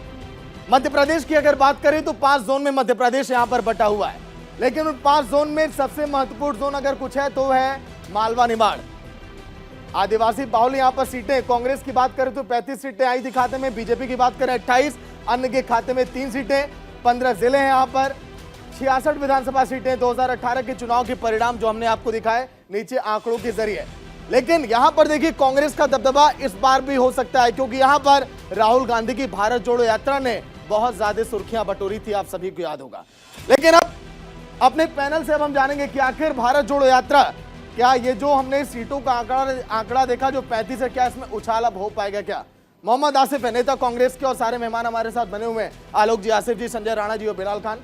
Speaker 1: मध्य प्रदेश की अगर बात करें तो 5 जोन में मध्य प्रदेश यहां पर बटा हुआ है, लेकिन उन 5 जोन में सबसे महत्वपूर्ण जोन अगर कुछ है तो है मालवा निमाड़। आदिवासी बाहुल्य यहां पर सीटें, कांग्रेस की बात करें तो 35 सीटें आई थी खाते में, बीजेपी की बात करें 28, अन्य के खाते में 3 सीटें, 15 जिले हैं यहां पर, 66 विधानसभा सीटें। 2018 के चुनाव के परिणाम जो हमने आपको दिखाए नीचे आंकड़ों के जरिए। लेकिन यहां पर देखिए कांग्रेस का दबदबा इस बार भी हो सकता है, क्योंकि यहां पर राहुल गांधी की भारत जोड़ो यात्रा ने बहुत ज्यादा सुर्खियां बटोरी थी, आप सभी को याद होगा। लेकिन अब अपने पैनल से अब हम जानेंगे कि आखिर भारत जोड़ो यात्रा, क्या ये जो हमने सीटों का आंकड़ा देखा जो 35 है, क्या इसमें उछाल अब हो पाएगा क्या? मोहम्मद आसिफ है नेता कांग्रेस के और सारे मेहमान हमारे साथ बने हुए हैं, आलोक जी, आसिफ जी, संजय राणा जी और बिलाल खान।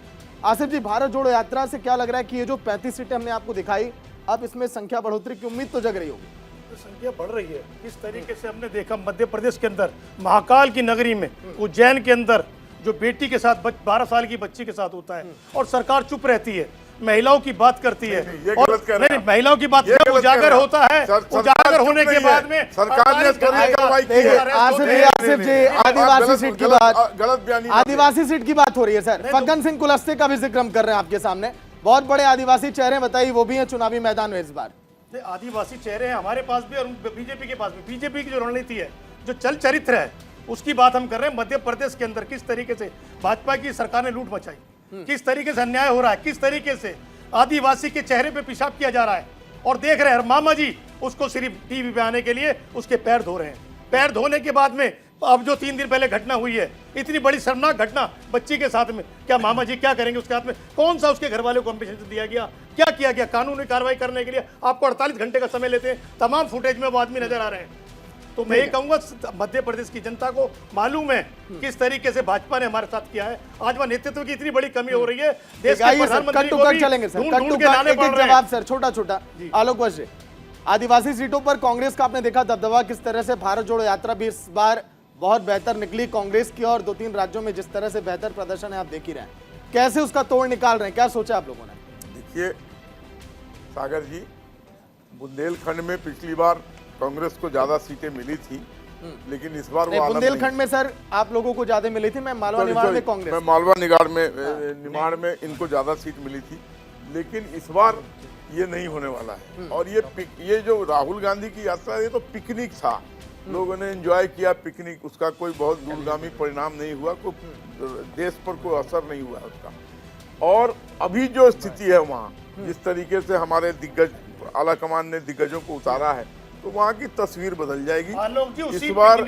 Speaker 1: आसिफ जी, भारत जोड़ो यात्रा से क्या लग रहा है कि ये जो 35 सीटें हमने आपको दिखाई, अब इसमें संख्या बढ़ोतरी की उम्मीद तो जग रही होगी?
Speaker 9: संख्या बढ़ रही है। किस तरीके से हमने देखा मध्य प्रदेश के अंदर महाकाल की नगरी में, उज्जैन के अंदर जो बेटी के साथ 12 साल की बच्ची के साथ होता है और सरकार चुप रहती है, महिलाओं की बात करती है, और नहीं महिलाओं की बात जब उजागर होता है, उजागर होने के बाद में
Speaker 5: सरकार ने कार्रवाई की है।
Speaker 1: आसिफ जी, आदिवासी सीट की बात, गलत बयानी, आदिवासी सीट की बात हो रही है सर। फग्गन सिंह कुलस्ते का भी जिक्र हम कर रहे हैं आपके सामने, बहुत बड़े आदिवासी चेहरे बताइए, वो भी हैं चुनावी मैदान में इस बार।
Speaker 9: आदिवासी चेहरे हैं हमारे पास भी और बीजेपी के पास भी। बीजेपी की जो रणनीति है, जो चल चरित्र है, उसकी बात हम कर रहे हैं। मध्य प्रदेश के अंदर किस तरीके से भाजपा की सरकार ने लूट मचाई, किस तरीके से अन्याय हो रहा है, किस तरीके से आदिवासी के चेहरे पे पेशाब किया जा रहा है, और देख रहे हैं मामा जी उसको सिर्फ टीवी पे आने के लिए उसके पैर धो रहे हैं। पैर धोने के बाद में अब जो 3 दिन पहले घटना हुई है, इतनी बड़ी शर्मनाक घटना बच्ची के साथ में, क्या मामा जी क्या करेंगे उसके हाथ में? कौन सा उसके घर वालों को कॉम्पिटिशन दिया गया, क्या किया गया? कानूनी कार्रवाई करने के लिए आपको 48 घंटे का समय लेते हैं, तमाम फुटेज में वो आदमी नजर आ रहे हैं। तो मैं ये कहूंगा मध्य प्रदेश की जनता को मालूम है किस तरीके से भाजपा ने हमारे साथ किया है। आज वह नेतृत्व की इतनी बड़ी कमी हो रही है, देश के प्रधानमंत्री को भी ढूंढ के लाने पड़ रहे हैं।
Speaker 1: जवाब सर, छोटा छोटा। आलोक वर्ष, आदिवासी सीटों पर कांग्रेस का आपने देखा दबदबा, किस तरह से भारत जोड़ो यात्रा भी इस बार बहुत बेहतर निकली कांग्रेस की, और 2-3 राज्यों में जिस तरह से बेहतर प्रदर्शन है आप देख ही रहे हैं, कैसे उसका तोड़ निकाल रहे हैं, क्या सोचा आप लोगों ने?
Speaker 5: देखिए सागर जी, बुंदेलखंड में पिछली बार कांग्रेस को ज्यादा सीटें मिली थी, लेकिन इस बार वो
Speaker 1: बुंदेलखंड में सर आप लोगों को ज्यादा मिली थी, मैं मालवा निमाड़ में कांग्रेस,
Speaker 5: मैं मालवा निमाड़ में इनको ज्यादा सीट मिली थी, लेकिन इस बार ये नहीं होने वाला है। और ये जो राहुल गांधी की यात्रा है, ये तो पिकनिक था, लोगों ने एंजॉय किया पिकनिक, उसका कोई बहुत दूरगामी परिणाम नहीं हुआ, कोई देश पर कोई असर नहीं हुआ उसका। और अभी जो स्थिति है वहाँ, जिस तरीके से हमारे दिग्गज आला कमान ने दिग्गजों को उतारा है, तो वहाँ की तस्वीर बदल जाएगी। इस बार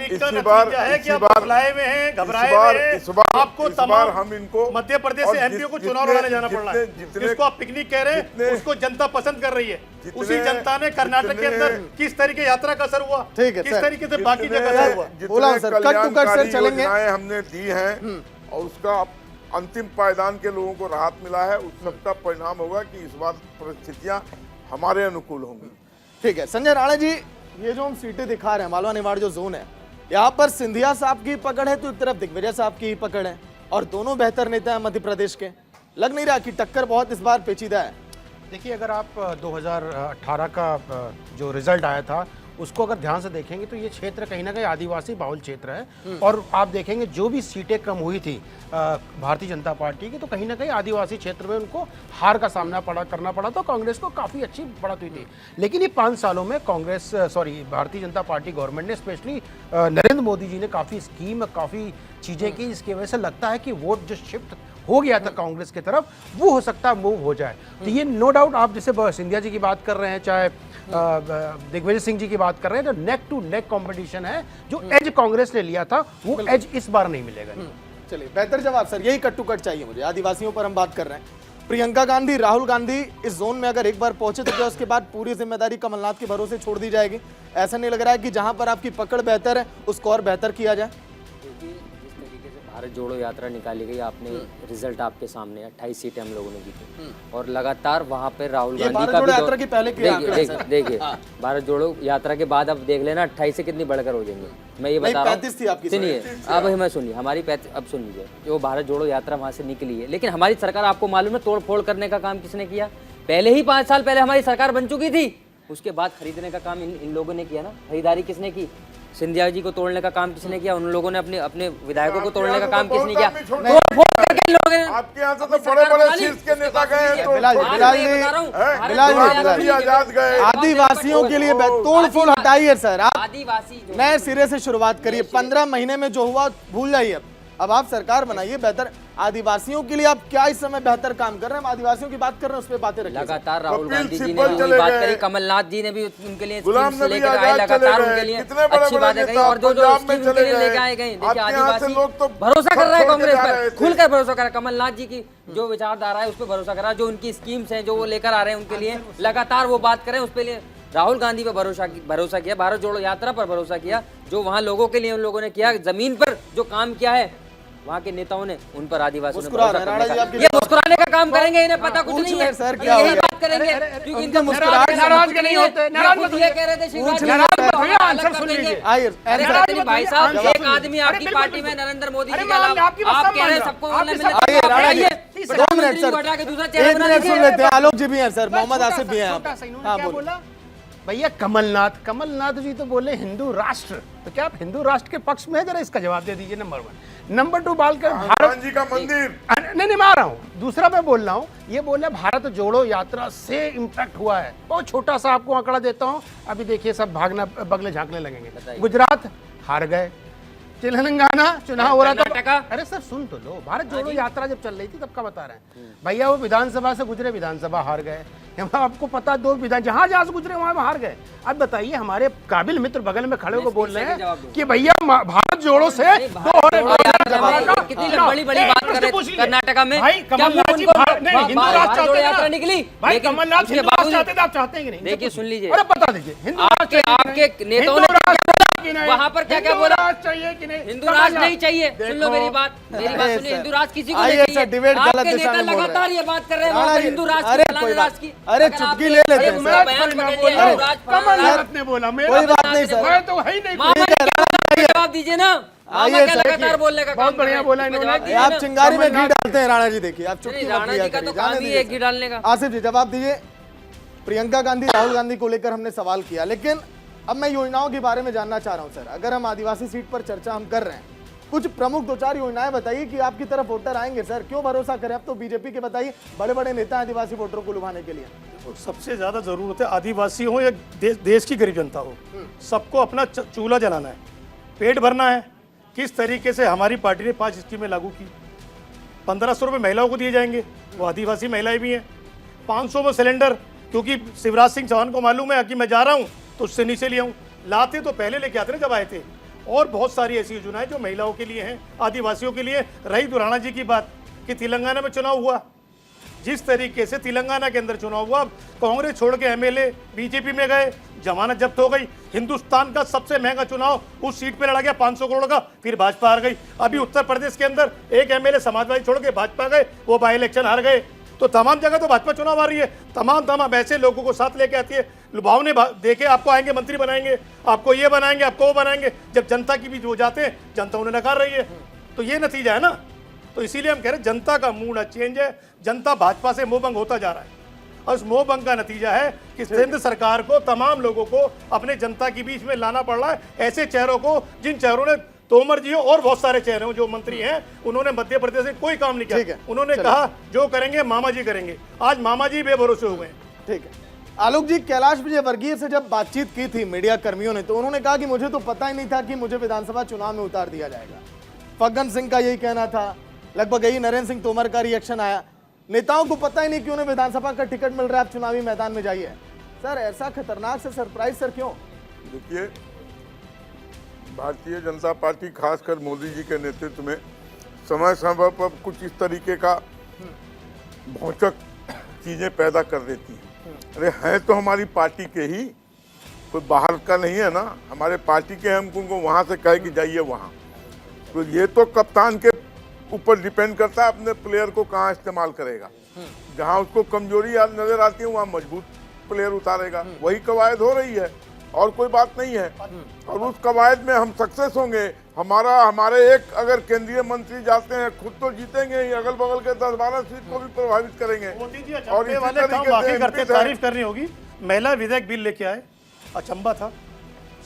Speaker 5: हम इनको
Speaker 9: मध्य प्रदेश से एमपी को चुनाव लड़ाने जाना पड़ रहा है, जिसको आप पिकनिक कह रहे हैं उसको जनता पसंद कर रही है। उसी जनता ने कर्नाटक के अंदर किस तरीके यात्रा का असर हुआ,
Speaker 1: ठीक है
Speaker 9: किस
Speaker 1: सर,
Speaker 9: तरीके से बाकी जगह असर हुआ,
Speaker 1: बोला sir, cut to cut sir चलेंगे।
Speaker 5: हमने दी हैं और उसका अंतिम पायदान के लोगों को राहत मिला है, उस सबका परिणाम होगा कि इस बार परिस्थितियां हमारे अनुकूल होंगी।
Speaker 1: ठीक है संजय राणा जी, ये जो हम सीटें दिखा रहे हैं, मालवा निमाड़ जो जोन है, यहाँ पर सिंधिया साहब की पकड़ है तो एक तरफ दिग्विजय साहब की पकड़ है, और दोनों बेहतर नेता हैं मध्य प्रदेश के। लग नहीं रहा कि टक्कर बहुत इस बार पेचीदा है।
Speaker 8: देखिए, अगर आप 2018 का जो रिजल्ट आया था उसको अगर ध्यान से देखेंगे तो ये क्षेत्र कहीं ना कहीं आदिवासी बाहुल क्षेत्र है, और आप देखेंगे जो भी सीटें कम हुई थी भारतीय जनता पार्टी की, तो कहीं ना कहीं आदिवासी क्षेत्र में उनको हार का सामना करना पड़ा, तो कांग्रेस को काफ़ी अच्छी बढ़त हुई थी। लेकिन ये 5 सालों में भारतीय जनता पार्टी गवर्नमेंट ने, स्पेशली नरेंद्र मोदी जी ने काफ़ी स्कीम, काफ़ी चीज़ें की, जिसकी वजह से लगता है कि वोट जो शिफ्ट हो गया था कांग्रेस की तरफ, वो हो सकता है मूव हो जाए। तो ये नो डाउट, आप जैसे सिंधिया जी की बात कर रहे हैं, चाहे दिग्विजय सिंह जी की बात कर रहे हैं, तो नेक टू नेक कंपटीशन है। जो एज कांग्रेस ने लिया था वो एज इस बार नहीं मिलेगा।
Speaker 1: चलिए, बेहतर जवाब सर, यही कट टू कट चाहिए मुझे। आदिवासियों पर हम बात कर रहे हैं। प्रियंका गांधी, राहुल गांधी इस जोन में अगर एक बार पहुंचे तो क्या उसके बाद पूरी जिम्मेदारी कमलनाथ के भरोसे छोड़ दी जाएगी? ऐसा नहीं लग रहा है कि जहां पर आपकी पकड़ बेहतर है उसको और बेहतर किया जाए?
Speaker 10: भारत जोड़ो यात्रा निकाली गई, आपने रिजल्ट आपके सामने 28 सीटें हम लोगों ने जीती, और लगातार वहाँ पे राहुल गांधी का भी
Speaker 1: यात्रा के पहले
Speaker 10: देखिए भारत जोड़ो यात्रा के बाद अब देख लेना 28 से कितनी बढ़कर हो जाएंगे। मैं ये बता रहा हूँ, सुनिए अब हमें सुनिए, हमारी अब सुन लीजिए, जो भारत जोड़ो यात्रा वहाँ से निकली है, लेकिन हमारी सरकार, आपको मालूम है तोड़ फोड़ करने का काम किसने किया? पहले ही 5 साल पहले हमारी सरकार बन चुकी थी, उसके बाद खरीदने का काम इन लोगों ने किया ना। खरीदारी किसने की? सिंधिया जी को तोड़ने का काम किसने किया? उन लोगों ने अपने विधायकों को तोड़ने का काम किसने किया?
Speaker 5: आपके यहाँ से तो बड़े-बड़े शीर्ष के नेता गए, आजाद गए।
Speaker 1: आदिवासियों के लिए तोड़ फोड़ हटाइए सर, आप आदिवासी नए सिरे से शुरुआत करिए। 15 महीने में जो हुआ भूल जाइए, अब आप सरकार बनाइए बेहतर। आदिवासियों के लिए आप क्या इस समय बेहतर काम कर रहे हैं? हम आदिवासियों की बात कर रहे हैं, उस पर बातें रखिए।
Speaker 10: लगातार राहुल गांधी जी ने भी बात करी, कमलनाथ जी ने भी उनके लिए लेकर आए, लगातार उनके लिए अच्छी बातें कही, और जो स्कीम उनके लिए लेके आए गए। देखिए, आदिवासी भरोसा कर रहा है कांग्रेस पर, खुलकर भरोसा कर रहा है। कमलनाथ जी की जो विचारधारा है उस पर भरोसा कर रहा है, जो उनकी स्कीम्स हैं जो वो लेकर आ रहे हैं उनके लिए लगातार वो बात करें, उस पर लिए राहुल गांधी पर भरोसा किया, भारत जोड़ो यात्रा पर भरोसा किया, जो वहाँ लोगों के लिए उन लोगों ने किया, जमीन पर जो काम किया है वहाँ के नेताओं ने, उन पर आदिवासियों ने ये मुस्कुराने का काम करेंगे। इन्हें पता कुछ नहीं है सर, क्या यही बात करेंगे क्योंकि इनके
Speaker 8: नाराज नहीं होते, नाराज
Speaker 10: ये कह रहे थे भाई साहब, एक आदमी आपकी पार्टी में नरेंद्र मोदी जी के अलावा आप कह रहे हैं सबको
Speaker 1: आलोक जी भी हैं सर, मोहम्मद आसिफ भी हैं।
Speaker 8: भैया कमलनाथ जी तो बोले हिंदू राष्ट्र, तो क्या आप हिंदू राष्ट्र के पक्ष में है? जरा इसका जवाब दे दीजिए। नंबर 1। नंबर 2, बालकर भारत
Speaker 5: जी का मंदिर
Speaker 8: नहीं मैं आ रहा हूँ, दूसरा मैं बोल रहा हूँ, ये बोले भारत जोड़ो यात्रा से इम्पैक्ट हुआ है। बहुत छोटा सा आपको आंकड़ा देता हूँ, अभी देखिए सब भागना बगले झांकने लगेंगे। गुजरात हार गए, तेलंगाना चुनाव हो रहा था, अरे सर सुन तो लो, भारत जोड़ो यात्रा जब चल रही थी तब का बता रहे हैं भैया, वो विधानसभा से गुजरे, विधानसभा हार गए। आपको पता 2 विधान जहां से गुजरे वहां हार गए। अब बताइए, हमारे काबिल मित्र बगल में खड़े होकर बोल रहे हैं कि भैया भारत जोड़ो से
Speaker 10: कितनी बड़ी बात कर रहे हैं कर्नाटका में, हिंदू राष्ट्र यात्रा निकली, भाई कमलनाथ हिंदू राष्ट्र चाहते थे, आप चाहते हैं कि नहीं? देखिए सुन लीजिए,
Speaker 8: अरे बता दीजिए,
Speaker 10: आपके नेताओं ने वहाँ पर क्या क्या बोला?
Speaker 8: चाहिए कि नहीं?
Speaker 10: हिंदू राष्ट्र नहीं चाहिए। सुन लो मेरी बात सुनिए, हिंदू राष्ट्र किसी को नहीं चाहिए। आपके नेता लगातार ये बात कर रहे हैं वहाँ पर हिंदू राष्ट्र की।
Speaker 1: अरे चुटकी ले लेते हैं,
Speaker 8: कमलनाथ ने बोला,
Speaker 1: कोई बात नहीं सर,
Speaker 8: मैं तो है ही नहीं।
Speaker 10: जवाब दीजिए ना, लगातार बोलने का
Speaker 8: बहुत बढ़िया बोला इन्होंने।
Speaker 1: आप चिंगारी में घी डालते हैं राणा जी, देखिए आप चुटकी
Speaker 10: राणा जी का तो काम ही है घी डालने का।
Speaker 1: आसिफ जी जवाब दीजिए। प्रियंका गांधी, राहुल गांधी को लेकर हमने सवाल किया, लेकिन अब मैं योजनाओं के बारे में जानना चाह रहा हूं सर। अगर हम आदिवासी सीट पर चर्चा हम कर रहे हैं, कुछ प्रमुख दो चार योजनाएं बताइए कि आपकी तरफ वोटर आएंगे सर, क्यों भरोसा करें। अब तो बीजेपी के बताइए बड़े बड़े नेता आदिवासी वोटरों को लुभाने के लिए।
Speaker 9: तो सबसे ज्यादा जरूरत है आदिवासी हो या देश की गरीब जनता हो, सबको अपना चूल्हा जलाना है, पेट भरना है। किस तरीके से हमारी पार्टी ने 5 स्कीमें लागू की। 1500 रुपये महिलाओं को दिए जाएंगे, वो आदिवासी महिलाएं भी हैं। 500 में सिलेंडर, क्योंकि शिवराज सिंह चौहान को मालूम है कि मैं जा रहा हूं तो उससे नीचे ले आऊं, लाते तो पहले लेके आते ना जब आए थे। और बहुत सारी ऐसी योजनाएं जो महिलाओं के लिए हैं, आदिवासियों के लिए। रही दुराना जी की बात कि तेलंगाना में चुनाव हुआ, जिस तरीके से तेलंगाना के अंदर चुनाव हुआ, कांग्रेस छोड़ के एमएलए बीजेपी में गए, जमानत जब्त हो गई। हिंदुस्तान का सबसे महंगा चुनाव उस सीट पे लड़ा गया 500 करोड़ का, फिर भाजपा हार गई। अभी उत्तर प्रदेश के अंदर एक एमएलए समाजवादी छोड़ के भाजपा गए, वो बाई इलेक्शन हार गए। तो तमाम जगह तो भाजपा चुनाव आ रही है, तमाम ऐसे लोगों को साथ लेके आती है, लुभावने देके आपको आएंगे, मंत्री बनाएंगे, आपको ये बनाएंगे, आपको वो बनाएंगे। जब जनता की बीच वो जाते हैं, जनता उन्हें नकार रही है। तो ये नतीजा है ना। तो इसीलिए हम कह रहे हैं जनता का मूड चेंज है, जनता भाजपा से मोहभंग होता जा रहा है। और उस मोहभंग का नतीजा है कि केंद्र सरकार को, तमाम लोगों को अपने जनता के बीच में लाना पड़ रहा है। ऐसे चेहरों को, जिन चेहरों ने, तोमर जी और बहुत सारे चेहरे हो जो मंत्री हैं, उन्होंने मध्य प्रदेश में कोई काम नहीं किया। उन्होंने कहा जो करेंगे मामा जी करेंगे। आज मामा जी बेभरोसे हो गए।
Speaker 1: ठीक है आलोक जी, कैलाश विजयवर्गीय से जब बातचीत की थी मीडिया कर्मियों ने, तो उन्होंने कहा कि मुझे तो पता ही नहीं था कि मुझे विधानसभा चुनाव में उतार दिया जाएगा। फग्गन सिंह का यही कहना था, लगभग यही नरेंद्र सिंह तोमर का रिएक्शन आया। नेताओं को पता ही नहीं कि उन्हें विधानसभा का टिकट मिल रहा है, आप चुनावी मैदान में जाइए। सर ऐसा खतरनाक से सरप्राइज सर क्यों?
Speaker 5: देखिए, भारतीय जनता पार्टी खासकर मोदी जी के नेतृत्व में समय समय पर कुछ इस तरीके का भौचक चीजें पैदा कर देती हैं। अरे हैं तो हमारी पार्टी के ही, कोई बाहर का नहीं है ना, हमारे पार्टी के। हम उनको वहां से कहे कि जाइए वहां, तो ये तो कप्तान के ऊपर डिपेंड करता है अपने प्लेयर को कहाँ इस्तेमाल करेगा। जहां उसको कमजोरी नजर आती है वहां मजबूत प्लेयर उतारेगा। वही कवायद हो रही है और कोई बात नहीं है। और उस कवायद में हम सक्सेस होंगे। हमारे एक अगर केंद्रीय मंत्री जाते हैं, खुद तो जीतेंगे ही, अगल बगल के 10-12 सीट को भी प्रभावित करेंगे।
Speaker 9: और इसी तरीके से तारीफ करनी होगी। महिला विधेयक बिल लेके आए, अचंबा था,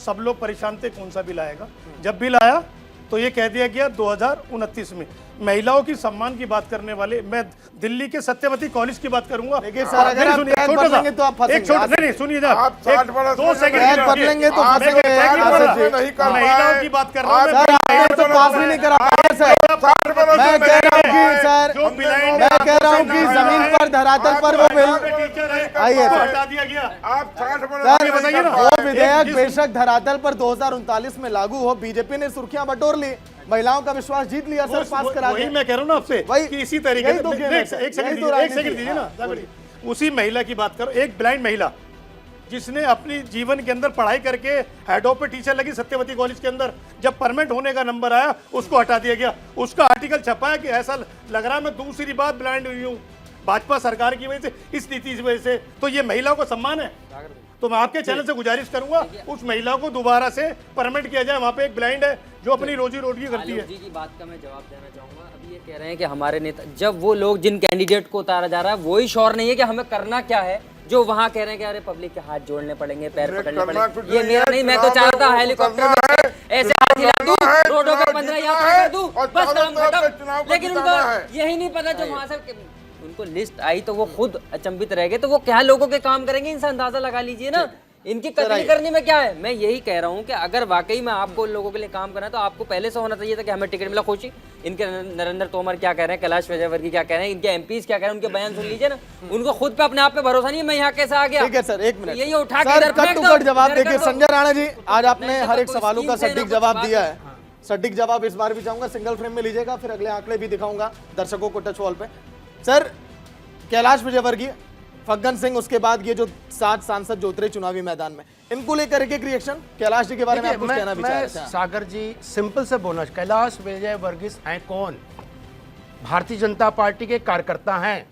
Speaker 9: सब लोग परेशान थे कौन सा बिल आएगा। जब बिल आया तो ये कह दिया गया 2029 में। महिलाओं की सम्मान की बात करने वाले, मैं दिल्ली के सत्यवती कॉलेज की बात करूंगा।
Speaker 1: देखिए सर, अगर आप पैर बदलेंगे तो आप फंसेंगे।
Speaker 9: नहीं सुनिए जरा,
Speaker 5: आप 60 बरस
Speaker 9: 2 सेकंड
Speaker 1: पैर बदलेंगे तो फंसेंगे।
Speaker 9: महिलाओं की बात कर रहा हूं
Speaker 1: सर, आपने तो पास भी नहीं करा पाया सर। मैं कह रहा हूं कि सर, मैं कह रहा हूं कि जमीन पर, धरातल पर वो बिल आइए
Speaker 9: हटा दिया गया।
Speaker 5: आप 60
Speaker 1: सर, बताइए ना, वो विधेयक बेशक धरातल पर 2039 में लागू हो, बीजेपी ने सुर्खियां बटोर ली, महिलाओं का विश्वास जीत लिया सर, पास करा
Speaker 9: वही
Speaker 1: दिया।
Speaker 9: मैं कह रहा हूं ना आपसे कि इसी तरीके से एक सेकंड दीजिए ना। उसी महिला की बात करो, एक ब्लाइंड महिला जिसने अपनी जीवन के अंदर पढ़ाई करके हेड ऑफ पे टीचर लगी सत्यवती कॉलेज के अंदर, जब परमानेंट होने का नंबर आया उसको हटा दिया गया। उसका आर्टिकल छपा है कि ऐसा लग रहा है मैं दूसरी बार ब्लाइंड हुई हूँ भाजपा सरकार की वजह से, इस नीति की वजह से। तो ये महिलाओं को सम्मान है। तो मैं आपके चैनल से गुजारिश करूंगा उस महिला को दोबारा से परमिट किया जाए। वहाँ पे एक ब्लाइंड है जो अपनी रोजी रोटी करती है।
Speaker 10: जी की बात का मैं जवाब देना चाहूंगा। अभी ये कह रहे हैं कि हमारे नेता, जब वो लोग जिन कैंडिडेट को उतारा जा रहा है वही श्योर नहीं है कि हमें करना क्या है, जो वहाँ कह रहे हैं कि अरे पब्लिक के हाथ जोड़ने पड़ेंगे, पैर पकड़ने पड़ेंगे। ये मेरा नहीं, मैं तो चाहता हेलीकॉप्टर में ऐसे हाथ हिला दूं, रोडों पे 15 यात्रा कर दूं, बस काम खत्म। लेकिन उनको यही नहीं पता, जो वहाँ से उनको लिस्ट आई तो वो खुद अचंभित रह गए। तो वो क्या लोगों के काम करेंगे, इनसे अंदाजा लगा लीजिए ना। इनकी कतली करने में क्या है। मैं यही कह रहा हूँ कि अगर वाकई में आपको लोगों के लिए काम करना है तो आपको पहले से होना चाहिए था कि हमें टिकट मिला। खुशी इनके नरेंद्र तोमर क्या कह रहे हैं, कैलाश विजयवर्गीय क्या कह रहे हैं, इनके एमपीज क्या कह रहे हैं, उनके बयान सुन लीजिए ना। उनको खुद पे अपने आप पे भरोसा नहीं है, मैं यहाँ कैसे आ गया।
Speaker 1: ठीक है सर, एक मिनट,
Speaker 10: यही उठा के
Speaker 1: जवाब देखिए। संजय राणा जी, आज आपने हर एक सवालों का सटीक जवाब दिया है। सटीक जवाब इस बार भी चाहूंगा, सिंगल फ्रेम में लीजिएगा, फिर अगले आंकड़े भी दिखाऊंगा दर्शकों को टच वॉल पे। सर, कैलाश विजयवर्गीय, फग्गन सिंह, उसके बाद ये जो 7 सांसद जो उतरे चुनावी मैदान में, इनको लेकर एक रिएक्शन कैलाश जी के बारे में आप कुछ कहना भी चाह रहे थे?
Speaker 8: सागर जी, सिंपल से बोलना, कैलाश विजयवर्गीय हैं कौन? भारतीय जनता पार्टी के कार्यकर्ता हैं,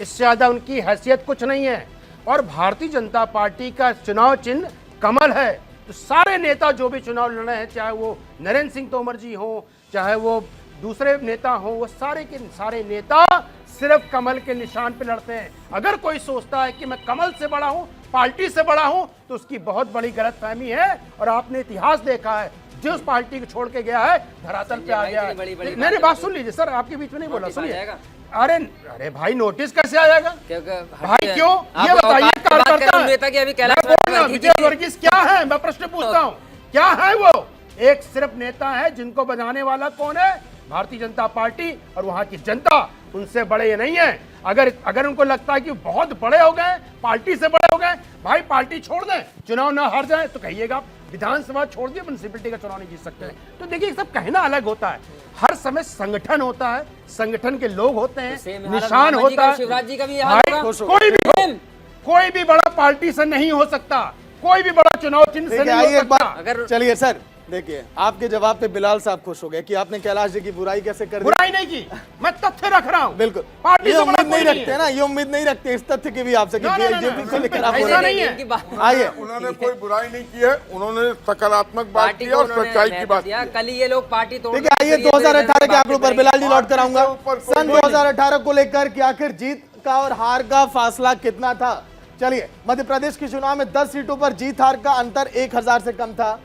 Speaker 8: इससे ज्यादा उनकी हैसियत कुछ नहीं है। और भारतीय जनता पार्टी का चुनाव चिन्ह कमल है। तो सारे नेता जो भी चुनाव लड़ रहे हैं, चाहे वो नरेंद्र सिंह तोमर जी हो, चाहे वो दूसरे नेता हो, वो सारे के सारे नेता सिर्फ कमल के निशान पे लड़ते हैं। अगर कोई सोचता है कि मैं कमल से बड़ा हूं, पार्टी से बड़ा हूं, तो उसकी बहुत बड़ी गलतफहमी है। और आपने इतिहास देखा है, जिस पार्टी को छोड़ के गया है धरातल पे आ गया है। मेरी बात सुन लीजिए सर, आपके बीच में नहीं बोला, सुनिए। अरे अरे भाई नोटिस कैसे आ जाएगा भाई, क्यों ये बताइए। विजय वर्गीस क्या है, मैं प्रश्न पूछता हूँ, क्या है वो? एक सिर्फ नेता है जिनको बनाने वाला कौन है? भारतीय जनता पार्टी और वहां की जनता। उनसे बड़े ये नहीं है। अगर उनको लगता है कि बहुत बड़े हो गए, पार्टी से बड़े हो गए, भाई पार्टी छोड़ दें, चुनाव ना हार जाए तो कहिएगा विधानसभा छोड़ दिए, म्युनिसिपैलिटी का चुनाव नहीं जीत सकते। तो देखिए सब कहना अलग होता है, हर समय संगठन होता है, संगठन के लोग होते हैं, निशान होता है।
Speaker 10: शिवराज जी का भी
Speaker 8: कोई भी बड़ा पार्टी से नहीं हो सकता, कोई भी बड़ा चुनाव चिन्ह से नहीं हो सकता।
Speaker 1: अगर चलिए सर, देखिए आपके जवाब पे बिलाल साहब खुश हो गए कि आपने कैलाश जी की बुराई कैसे कर दी।
Speaker 8: बुराई नहीं की, मैं तथ्य रख रहा हूँ।
Speaker 1: बिल्कुल,
Speaker 8: पार्टी
Speaker 1: ये
Speaker 8: से
Speaker 1: उम्मीद नहीं रखते ना, ये उम्मीद नहीं रखते इस तथ्य की भी आपसे कि बीजेपी को लेकर आप
Speaker 8: ऐसा नहीं है।
Speaker 1: आइए,
Speaker 5: उन्होंने कोई बुराई नहीं की है, उन्होंने सकारात्मक बात की और सच्चाई की बात की।
Speaker 10: कल ये लोग पार्टी तोड़।
Speaker 1: देखिए आइए 2018 के आंकड़ों पर बिलाल जी लौट कर आऊंगा। सन 2018 को लेकर कि आखिर जीत का और हार का फासला कितना था। चलिए, मध्य प्रदेश के चुनाव में 10 सीटों पर जीत हार का अंतर 1000 से कम था।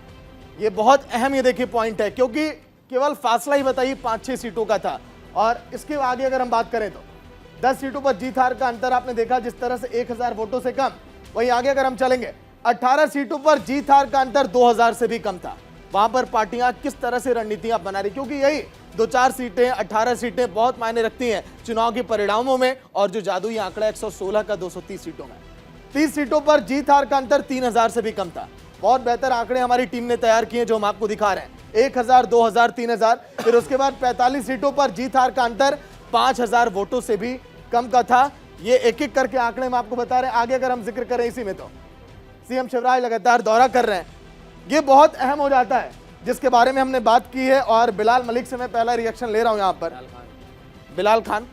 Speaker 1: ये बहुत अहम, ये देखिए पॉइंट है, क्योंकि केवल फासला ही बताइए 5-6 सीटों का था। और इसके आगे अगर हम बात करें तो 10 सीटों पर जीत हार का अंतर आपने देखा जिस तरह से 1000 वोटों से कम। वहीं आगे अगर हम चलेंगे 18 सीटों पर जीत हार का अंतर 2000 से भी कम था। वहां पर पार्टियां किस तरह से रणनीतियां बना रही, क्योंकि यही 2-4 सीटें 18 सीटें बहुत मायने रखती हैं चुनाव के परिणामों में। और जो जादुई आंकड़ा 116 का 230 सीटों में, 30 सीटों पर जीत हार का अंतर 3000 से भी कम था। बहुत बेहतर आंकड़े हमारी टीम ने तैयार किए जो हम आपको दिखा रहे हैं, 1000, 2000, 3000। फिर उसके बाद 45 सीटों पर जीत हार का अंतर 5000 वोटों से भी कम का था। ये एक एक करके आंकड़े हम आपको बता रहे हैं। आगे अगर हम जिक्र करें इसी में तो सीएम शिवराज लगातार दौरा कर रहे हैं, ये बहुत अहम हो जाता है जिसके बारे में हमने बात की है। और बिलाल मलिक से मैं पहला रिएक्शन ले रहा हूं। यहाँ पर बिलाल खान,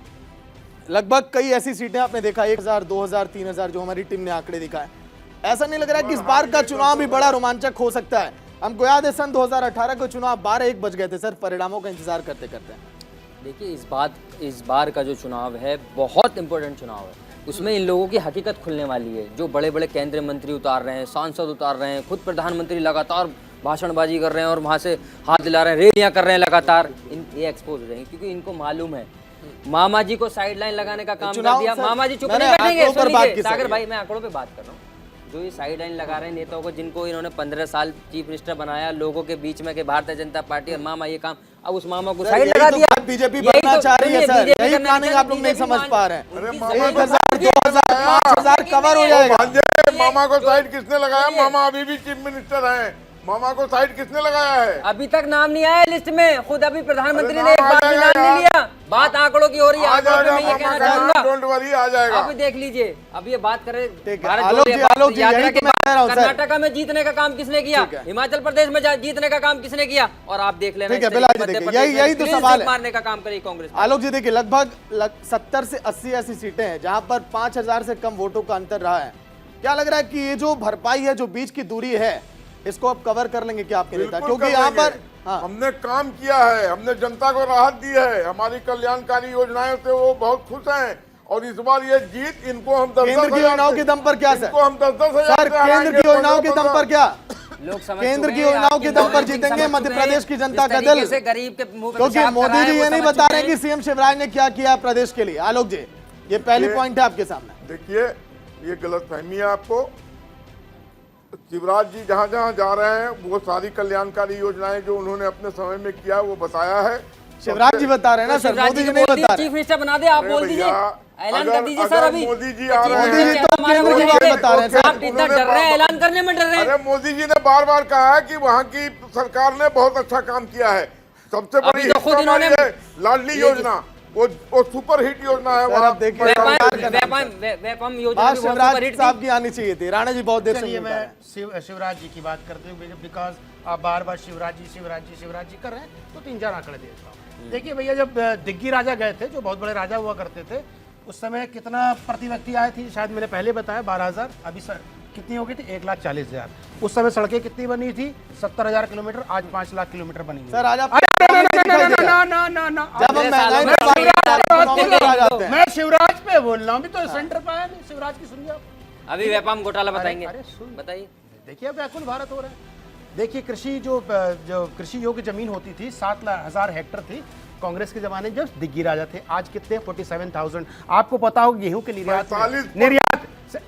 Speaker 1: लगभग कई ऐसी सीटें आपने देखा 1000, 2000, 3000 जो हमारी टीम ने आंकड़े दिखाए। ऐसा नहीं लग रहा है कि इस बार का चुनाव भी बड़ा रोमांचक हो सकता है? हमको याद है सन 2018 को चुनाव 12-1 बज गए थे सर, परिणामों का इंतजार करते करते।
Speaker 10: देखिए इस बार का जो चुनाव है बहुत इंपॉर्टेंट चुनाव है। उसमें इन लोगों की हकीकत खुलने वाली है। जो बड़े बड़े केंद्रीय मंत्री उतार रहे हैं, सांसद उतार रहे हैं, खुद प्रधानमंत्री लगातार भाषणबाजी कर रहे हैं और वहाँ से हाथ दिला रहे हैं, रैलियाँ कर रहे हैं लगातार, ये एक्सपोज हो जाएंगे क्योंकि इनको मालूम है। मामा जी को साइडलाइन लगाने का काम कर दिया। मामा जी चुप नहीं बैठेंगे। सागर भाई, मैं आंकड़ों पे बात कर रहा हूँ। जो ये साइडलाइन लगा रहे हैं नेताओं को, जिनको इन्होंने 15 साल चीफ मिनिस्टर बनाया लोगों के बीच में कि भारतीय जनता पार्टी और मामा ये काम, अब उस मामा को साइड लगा दिया।
Speaker 1: बीजेपी बनना चाह रही है सर, यही प्लानिंग आप लोग नहीं समझ पा रहे हैं। 1000, 2000, 5000 कवर हो जाएगा।
Speaker 5: मामा को साइड किसने लगाया? मामा अभी भी चीफ मिनिस्टर हैं, मामा को साइड किसने लगाया है?
Speaker 10: अभी तक नाम नहीं आया लिस्ट में, खुद अभी प्रधानमंत्री ने एक बार भी नाम नहीं लिया। बात आंकड़ों की हो रही है, आंकड़ों पे मैं ये कहना चाहूंगा,
Speaker 5: डोंट वरी, आ जाएगा।
Speaker 10: आप देख लीजिए। अब ये बात करें
Speaker 1: कर्नाटका
Speaker 10: में जीतने का काम किसने किया, हिमाचल प्रदेश में जीतने का काम किसने किया, और आप देख लेना
Speaker 1: यही तो सवाल है।
Speaker 10: मारने का काम करी कांग्रेस।
Speaker 1: आलोक जी देखिए, लगभग 70 से 80 ऐसी सीटें हैं जहां पर 5000 से कम वोटों का अंतर रहा है। क्या लग रहा है कि ये जो भरपाई है, जो बीच की दूरी है, इसको आप कवर कर लेंगे क्या आपके नेता? क्योंकि यहाँ पर
Speaker 5: हमने काम किया है, हमने जनता को राहत दी है, हमारी कल्याणकारी योजनाओं से वो बहुत खुश हैं। और इस बार ये जीत इनको हम
Speaker 1: केंद्र की योजनाओं के दम पर क्या सर?
Speaker 5: हम 10-10
Speaker 1: सर केंद्र की योजनाओं के दम पर क्या? केंद्र की योजनाओं के दम पर जीतेंगे मध्य प्रदेश की जनता का दिल।
Speaker 10: गरीब के मुंह पे
Speaker 1: क्योंकि मोदी जी ये नहीं बता रहे कि सीएम शिवराज ने क्या किया प्रदेश के लिए। आलोक जी, ये पहली पॉइंट है आपके सामने।
Speaker 5: देखिए, ये गलतफहमी है आपको। शिवराज जी जहां जहां जा रहे हैं वो सारी कल्याणकारी योजनाएं जो उन्होंने अपने समय में किया वो बताया है।
Speaker 1: शिवराज जी बता रहे हैं ना सर, मोदी जी नहीं बता रहे।
Speaker 10: चीफ मिनिस्टर बना दे, आप बोल दीजिए, ऐलान कर दीजिए सर। अभी
Speaker 5: मोदी जी आ रहे हैं,
Speaker 1: मोदी जी तो केंद्र की बात बता रहे हैं सर।
Speaker 10: आप इतना डर रहे हैं, ऐलान करने में डर रहे हैं।
Speaker 5: अरे मोदी जी ने बार बार कहा है कि वहाँ की सरकार ने बहुत अच्छा काम किया है। सबसे बड़ी लाडली योजना, वो सुपर हिट योजना है।
Speaker 1: सर अब देखिए,
Speaker 10: योजना
Speaker 1: शिवराज साहब की आनी चाहिए थी। राणा जी बहुत देर से
Speaker 8: मैं शिवराज जी की बात करते हुए, बिकॉज आप बार बार शिवराज जी कर रहे हैं, तो 3-4 आंकड़े देता हूँ। देखिए भैया, जब दिग्गी राजा गए थे, जो बहुत बड़े राजा हुआ करते थे, उस समय कितना प्रति व्यक्ति आए थी? शायद मैंने पहले बताया 12000। अभी सर कितनी हो गई थी? 1,40,000। उस समय सड़कें कितनी बनी थी? 70,000 किलोमीटर। आज 5 लाख किलोमीटर बनी
Speaker 1: सर। आज आप
Speaker 8: मैं शिवराज पे बोल रहा हूँ, तो सेंटर पे आया नहीं। शिवराज की सुनिए आप।
Speaker 10: अभी व्यापाम घोटाला बताएंगे, बताइए।
Speaker 8: देखिए व्याकुल भारत हो रहा है। देखिए कृषि जो कृषि योग्य जमीन होती थी 7,000 हेक्टेयर थी कांग्रेस के जमाने में जब दिग्गी राजा थे। आज कितने 47,000। आपको पता हो गेहूं के निर्यात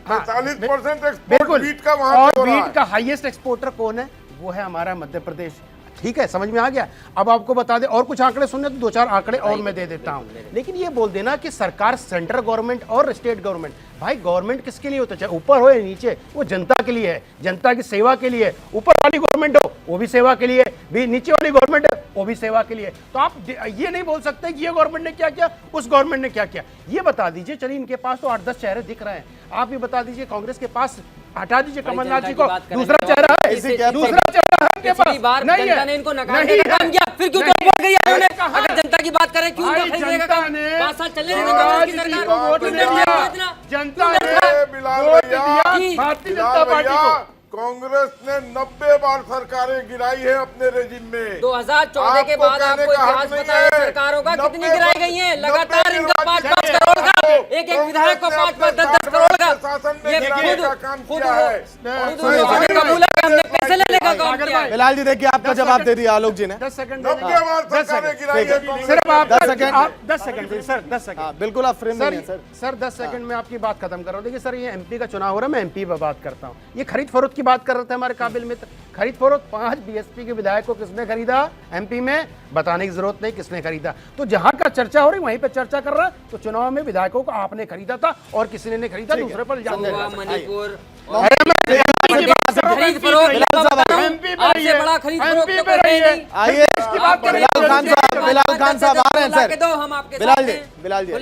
Speaker 5: 45%
Speaker 8: बिल्कुल।
Speaker 5: वीट का वहां
Speaker 8: और
Speaker 5: से हो रहा
Speaker 8: वीट
Speaker 5: है।
Speaker 8: का हाईएस्ट एक्सपोर्टर कौन है? वो है हमारा मध्य प्रदेश। ठीक है, समझ में आ गया। अब आपको बता दे, और कुछ आंकड़े सुनने तो 2-4 आंकड़े और मैं दे देता हूं। लेकिन ये बोल देना कि सरकार सेंट्रल गवर्नमेंट और स्टेट गवर्नमेंट, भाई गवर्नमेंट किसके लिए होता है? चाहे ऊपर हो या नीचे, वो जनता के लिए है, जनता की सेवा के लिए। ऊपर वाली गवर्नमेंट हो वो भी सेवा के लिए, भी नीचे वाली गवर्नमेंट है वो भी सेवा के लिए। तो आप ये नहीं बोल सकते कि ये गवर्नमेंट ने क्या किया, उस गवर्नमेंट ने क्या किया। ये बता दीजिए। चलिए, इनके पास तो 8-10 चेहरे दिख रहे हैं, आप भी बता दीजिए। कांग्रेस के पास हटा दीजिए कमलनाथ जी को, दूसरा चेहरा है, दूसरा चेहरा है इनके पास नहीं है।
Speaker 10: ने इनको नकारने का काम किया, फिर क्यों वोट करिए उन्होंने? अगर जनता की बात करें, क्यों उनका खरीदने का काम? 5 साल चलने देंगे कांग्रेस की सरकार।
Speaker 8: जनता ने
Speaker 5: बिलाल
Speaker 8: वोट
Speaker 5: भैया,
Speaker 8: दिया भारतीय जनता पार्टी को।
Speaker 5: कांग्रेस ने 90 बार सरकारें गिराई है अपने रेजिम में।
Speaker 10: 2014 के बाद आपको इतिहास पता है सरकारों का कितनी गिराई गई है। लगातार इनका 5-5 करोड़ का, एक विधायक को 5-5, 10-10 करोड़ का ये खुद कबूला कि हमने पैसे लेने का काम किया है।
Speaker 1: बिलाल जी देखिए, आपका जवाब दे दिया आलोक जी ने।
Speaker 8: 10 सेकंड
Speaker 5: 90 बार सरकारें गिराई है कांग्रेस।
Speaker 8: सिर्फ आप
Speaker 1: 10 सेकंड।
Speaker 8: 10 second sir, 10 second.
Speaker 1: बिल्कुल आप फ्रेम में हैं सर।
Speaker 8: सर 10 सेकंड में आपकी बात खत्म कर रहा हूँ। देखिए सर, ये एमपी का चुनाव हो रहा है, मैं एमपी पर बात करता हूँ। ये खरीद फरोख्त की बात कर रहे थे हमारे काबिल मित्र। खरीद फरोख्त 5 बीएसपी के विधायक को किसने खरीदा एमपी में? बताने की जरूरत नहीं किसने खरीदा। तो जहां का चर्चा हो रही वहीं पे चर्चा कर रहा है। तो चुनाव में विधायकों को आपने खरीदा था और किसी ने नहीं खरीदा, दूसरे पर इल्जाम लगा।
Speaker 10: मणिपुर
Speaker 8: खरीद फरोख्त
Speaker 10: आपसे बड़ा खरीद फरोख्त तो
Speaker 1: आइए बिलाल खान साहब आ रहे हैं सर।
Speaker 10: दो हम आपके
Speaker 1: बिलाल जी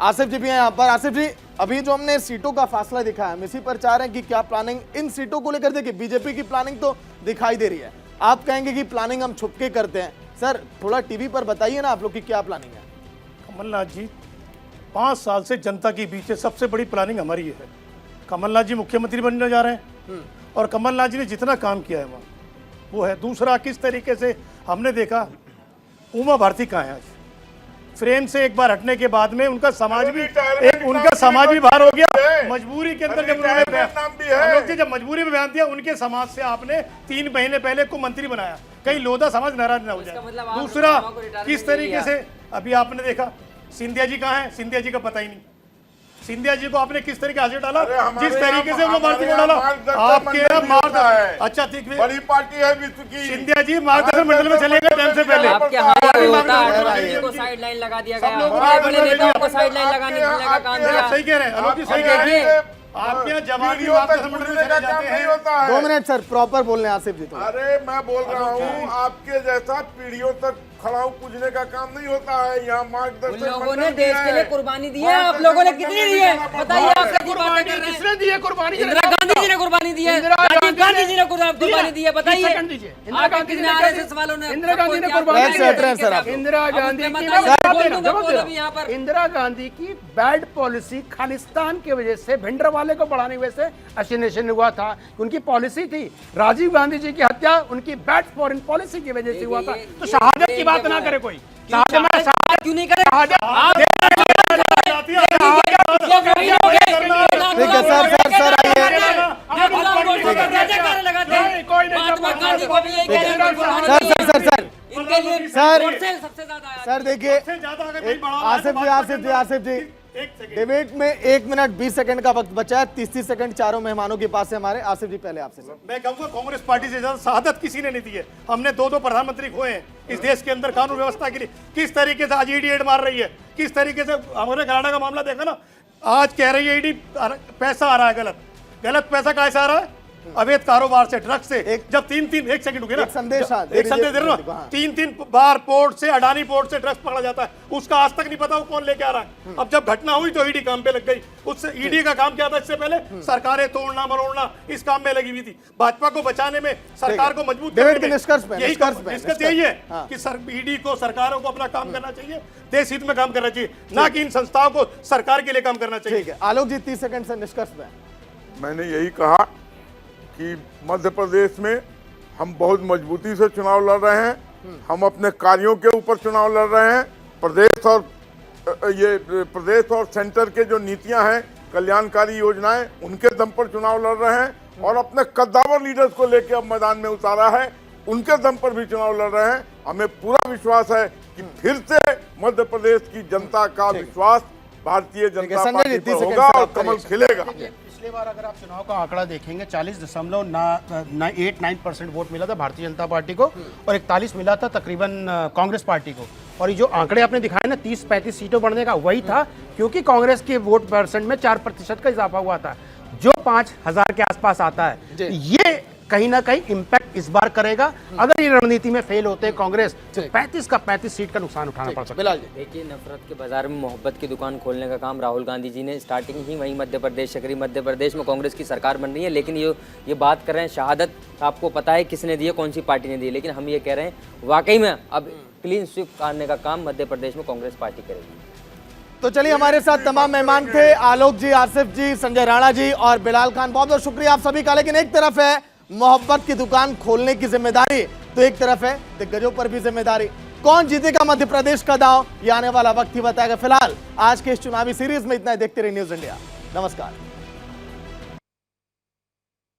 Speaker 1: आसिफ जी भी हैं यहाँ पर। आसिफ जी, अभी जो हमने सीटों का फासला दिखाया, हम इसी पर चाह रहे हैं कि क्या प्लानिंग इन सीटों को लेकर? देखिए, बीजेपी की प्लानिंग तो दिखाई दे रही है, आप कहेंगे कि प्लानिंग हम छुपके करते हैं। सर थोड़ा टीवी पर बताइए ना आप लोग की क्या प्लानिंग है।
Speaker 9: कमलनाथ जी 5 साल से जनता के बीच है, सबसे बड़ी प्लानिंग हमारी है। कमलनाथ जी मुख्यमंत्री बनने जा रहे हैं और कमलनाथ जी ने जितना काम किया है वहाँ वो है। दूसरा, किस तरीके से हमने देखा उमा भारती कहाँ है आज? फ्रेम से एक बार हटने के बाद में उनका समाज भी बाहर हो गया। मजबूरी के अंदर जब उन्होंने जब मजबूरी में बयान दिया, उनके समाज से आपने 3 महीने पहले को मंत्री बनाया, कहीं लोधा समाज नाराज ना हो जाए। दूसरा, किस तरीके से अभी आपने देखा सिंधिया जी कहाँ है? सिंधिया जी का पता ही नहीं। सिंधिया जी को आपने किस तरीके से डाला, जिस तरीके से वो भारती को डाला आपके मार्गदर्शन। अच्छा ठीक है,
Speaker 5: बड़ी पार्टी है विश्व की।
Speaker 9: सिंधिया जी मार्गदर्शन मंडल में चले गए टाइम से पहले।
Speaker 10: को साइड लाइन लगा दिया गया, बड़े नेताओं को साइड लाइन लगाने का काम किया।
Speaker 9: सही कह रहे हैं आलोक जी, सही कह रहे हैं। आपके यहाँ जवाबी मार्गदर्शन मंडल में चले जाते हैं।
Speaker 1: 2 मिनट सर, प्रॉपर बोलने आसिफ जी। तो
Speaker 5: अरे मैं बोल रहा हूँ, आपके जैसा पीढ़ियों तक खड़ाऊ पूजने का काम नहीं होता है। यहाँ मार्गदर्शन
Speaker 10: लोगों ने देश के लिए कुर्बानी दी है, आप लोगों ने कितनी दी है बताइए? आप कैसी बातें कर रहे हैं?
Speaker 9: किसने दी है कुर्बानी?
Speaker 10: इंदिरा गांधी जी ने कुर्बानी दी है, राजीव गांधी जी ने कुर्बानी दी है, बताइए।
Speaker 9: इंदिरा गांधी ने
Speaker 10: आरएसएस वालों ने
Speaker 9: इंदिरा गांधी ने कुर्बानी दी है। इंदिरा गांधी की बैड पॉलिसी, खालिस्तान की वजह से, भिंडरवाले को बढ़ाने की वजह से असिनेशन हुआ था। उनकी पॉलिसी थी। राजीव गांधी जी की हत्या उनकी बैड फॉरेन पॉलिसी की वजह से हुआ था। तो शहादत की बात ना करे कोई।
Speaker 10: शहादत क्यों नहीं करे?
Speaker 1: ठीक है सर आइए सर देखिए आसिफ जी डिबेट में 1 मिनट 20 सेकंड का वक्त बचा है। 30 सेकंड चारों मेहमानों के पास है हमारे। आसिफ जी पहले आपसे।
Speaker 9: मैं कहूंगा कांग्रेस पार्टी से ज्यादा शहादत किसी ने नहीं दी है। हमने 2 प्रधानमंत्री खोए हैं इस देश के अंदर कानून व्यवस्था के लिए। किस तरीके से आज ईडी रेड मार रही है, किस तरीके से हमारे कनाडा का मामला देखा ना, आज कह रही है ईडी पैसा आ रहा है गलत पैसा कैसे आ रहा है? अवैध कारोबार से, ड्रग्स से। जब 3-3 एक सेकंड रुके ना,
Speaker 1: एक संदेश
Speaker 9: दे रहे ना, 3-3 बार पोर्ट से, अडानी पोर्ट से ड्रग्स पकड़ा जाता है, उसका आज तक नहीं पता वो कौन लेके आ रहा है। अब जब घटना हुई तो ईडी काम पे लग गई। उससे ईडी का काम क्या था? इससे पहले सरकारें तोड़ना मरोड़ना इस काम में लगी हुई थी। भाजपा को बचाने में, सरकार को मजबूत करने में निष्कर्ष यही है कि ईडी को, सरकारों को अपना काम करना चाहिए, देश हित में काम करना चाहिए, ना कि इन संस्थाओं को सरकार के लिए काम करना चाहिए।
Speaker 1: आलोक जी 30 सेकंड से निष्कर्ष में।
Speaker 5: मैंने यही कहा कि मध्य प्रदेश में हम बहुत मजबूती से चुनाव लड़ रहे हैं। हम अपने कार्यों के ऊपर चुनाव लड़ रहे हैं। प्रदेश और सेंटर के जो नीतियां हैं कल्याणकारी योजनाएं उनके दम पर चुनाव लड़ रहे हैं और अपने कद्दावर लीडर्स को लेकर अब मैदान में उतारा है, उनके दम पर भी चुनाव लड़ रहे हैं। हमें पूरा विश्वास है कि फिर से मध्य प्रदेश की जनता का विश्वास भारतीय जनता पार्टी पर होगा और कमल खिलेगा।
Speaker 8: पिछले बार अगर आप चुनाव का आंकड़ा देखेंगे 40.89% वोट मिला था भारतीय जनता पार्टी को और 41 मिला था तकरीबन कांग्रेस पार्टी को। और ये जो आंकड़े आपने दिखाए ना 30-35 सीटों बढ़ने का, वही था क्योंकि कांग्रेस के वोट परसेंट में 4% का इजाफा हुआ था, जो 5000 के आसपास आता है। ये कहीं ना कहीं इम्पैक्ट इस बार करेगा। अगर ये रणनीति में फेल होते हैं कांग्रेस तो 35 का 35 सीट का नुकसान उठाना पड़ सकता है।
Speaker 10: देखिए, नफरत के बाजार में मोहब्बत की दुकान खोलने का काम राहुल गांधी जी ने स्टार्टिंग ही वहीं मध्य प्रदेश से करी। मध्य प्रदेश में कांग्रेस की सरकार बन रही है, लेकिन ये बात कर रहे हैं शहादत आपको पता है किसने दी है, कौन सी पार्टी ने दी है, लेकिन हम ये कह रहे हैं वाकई में अब क्लीन स्वीप करने का काम मध्य प्रदेश में कांग्रेस पार्टी करेगी।
Speaker 1: तो चलिए, हमारे साथ तमाम मेहमान थे, आलोक जी, आसिफ जी, संजय राणा जी और बिलाल खान। बहुत बहुत शुक्रिया आप सभी का। लेकिन एक तरफ है मोहब्बत की दुकान खोलने की जिम्मेदारी, तो एक तरफ है दिग्गजों पर भी जिम्मेदारी। कौन जीतेगा मध्य प्रदेश का दांव, ये आने वाला वक्त ही बताएगा। फिलहाल आज के इस चुनावी सीरीज में इतना ही। देखते रहिए न्यूज़ इंडिया। नमस्कार।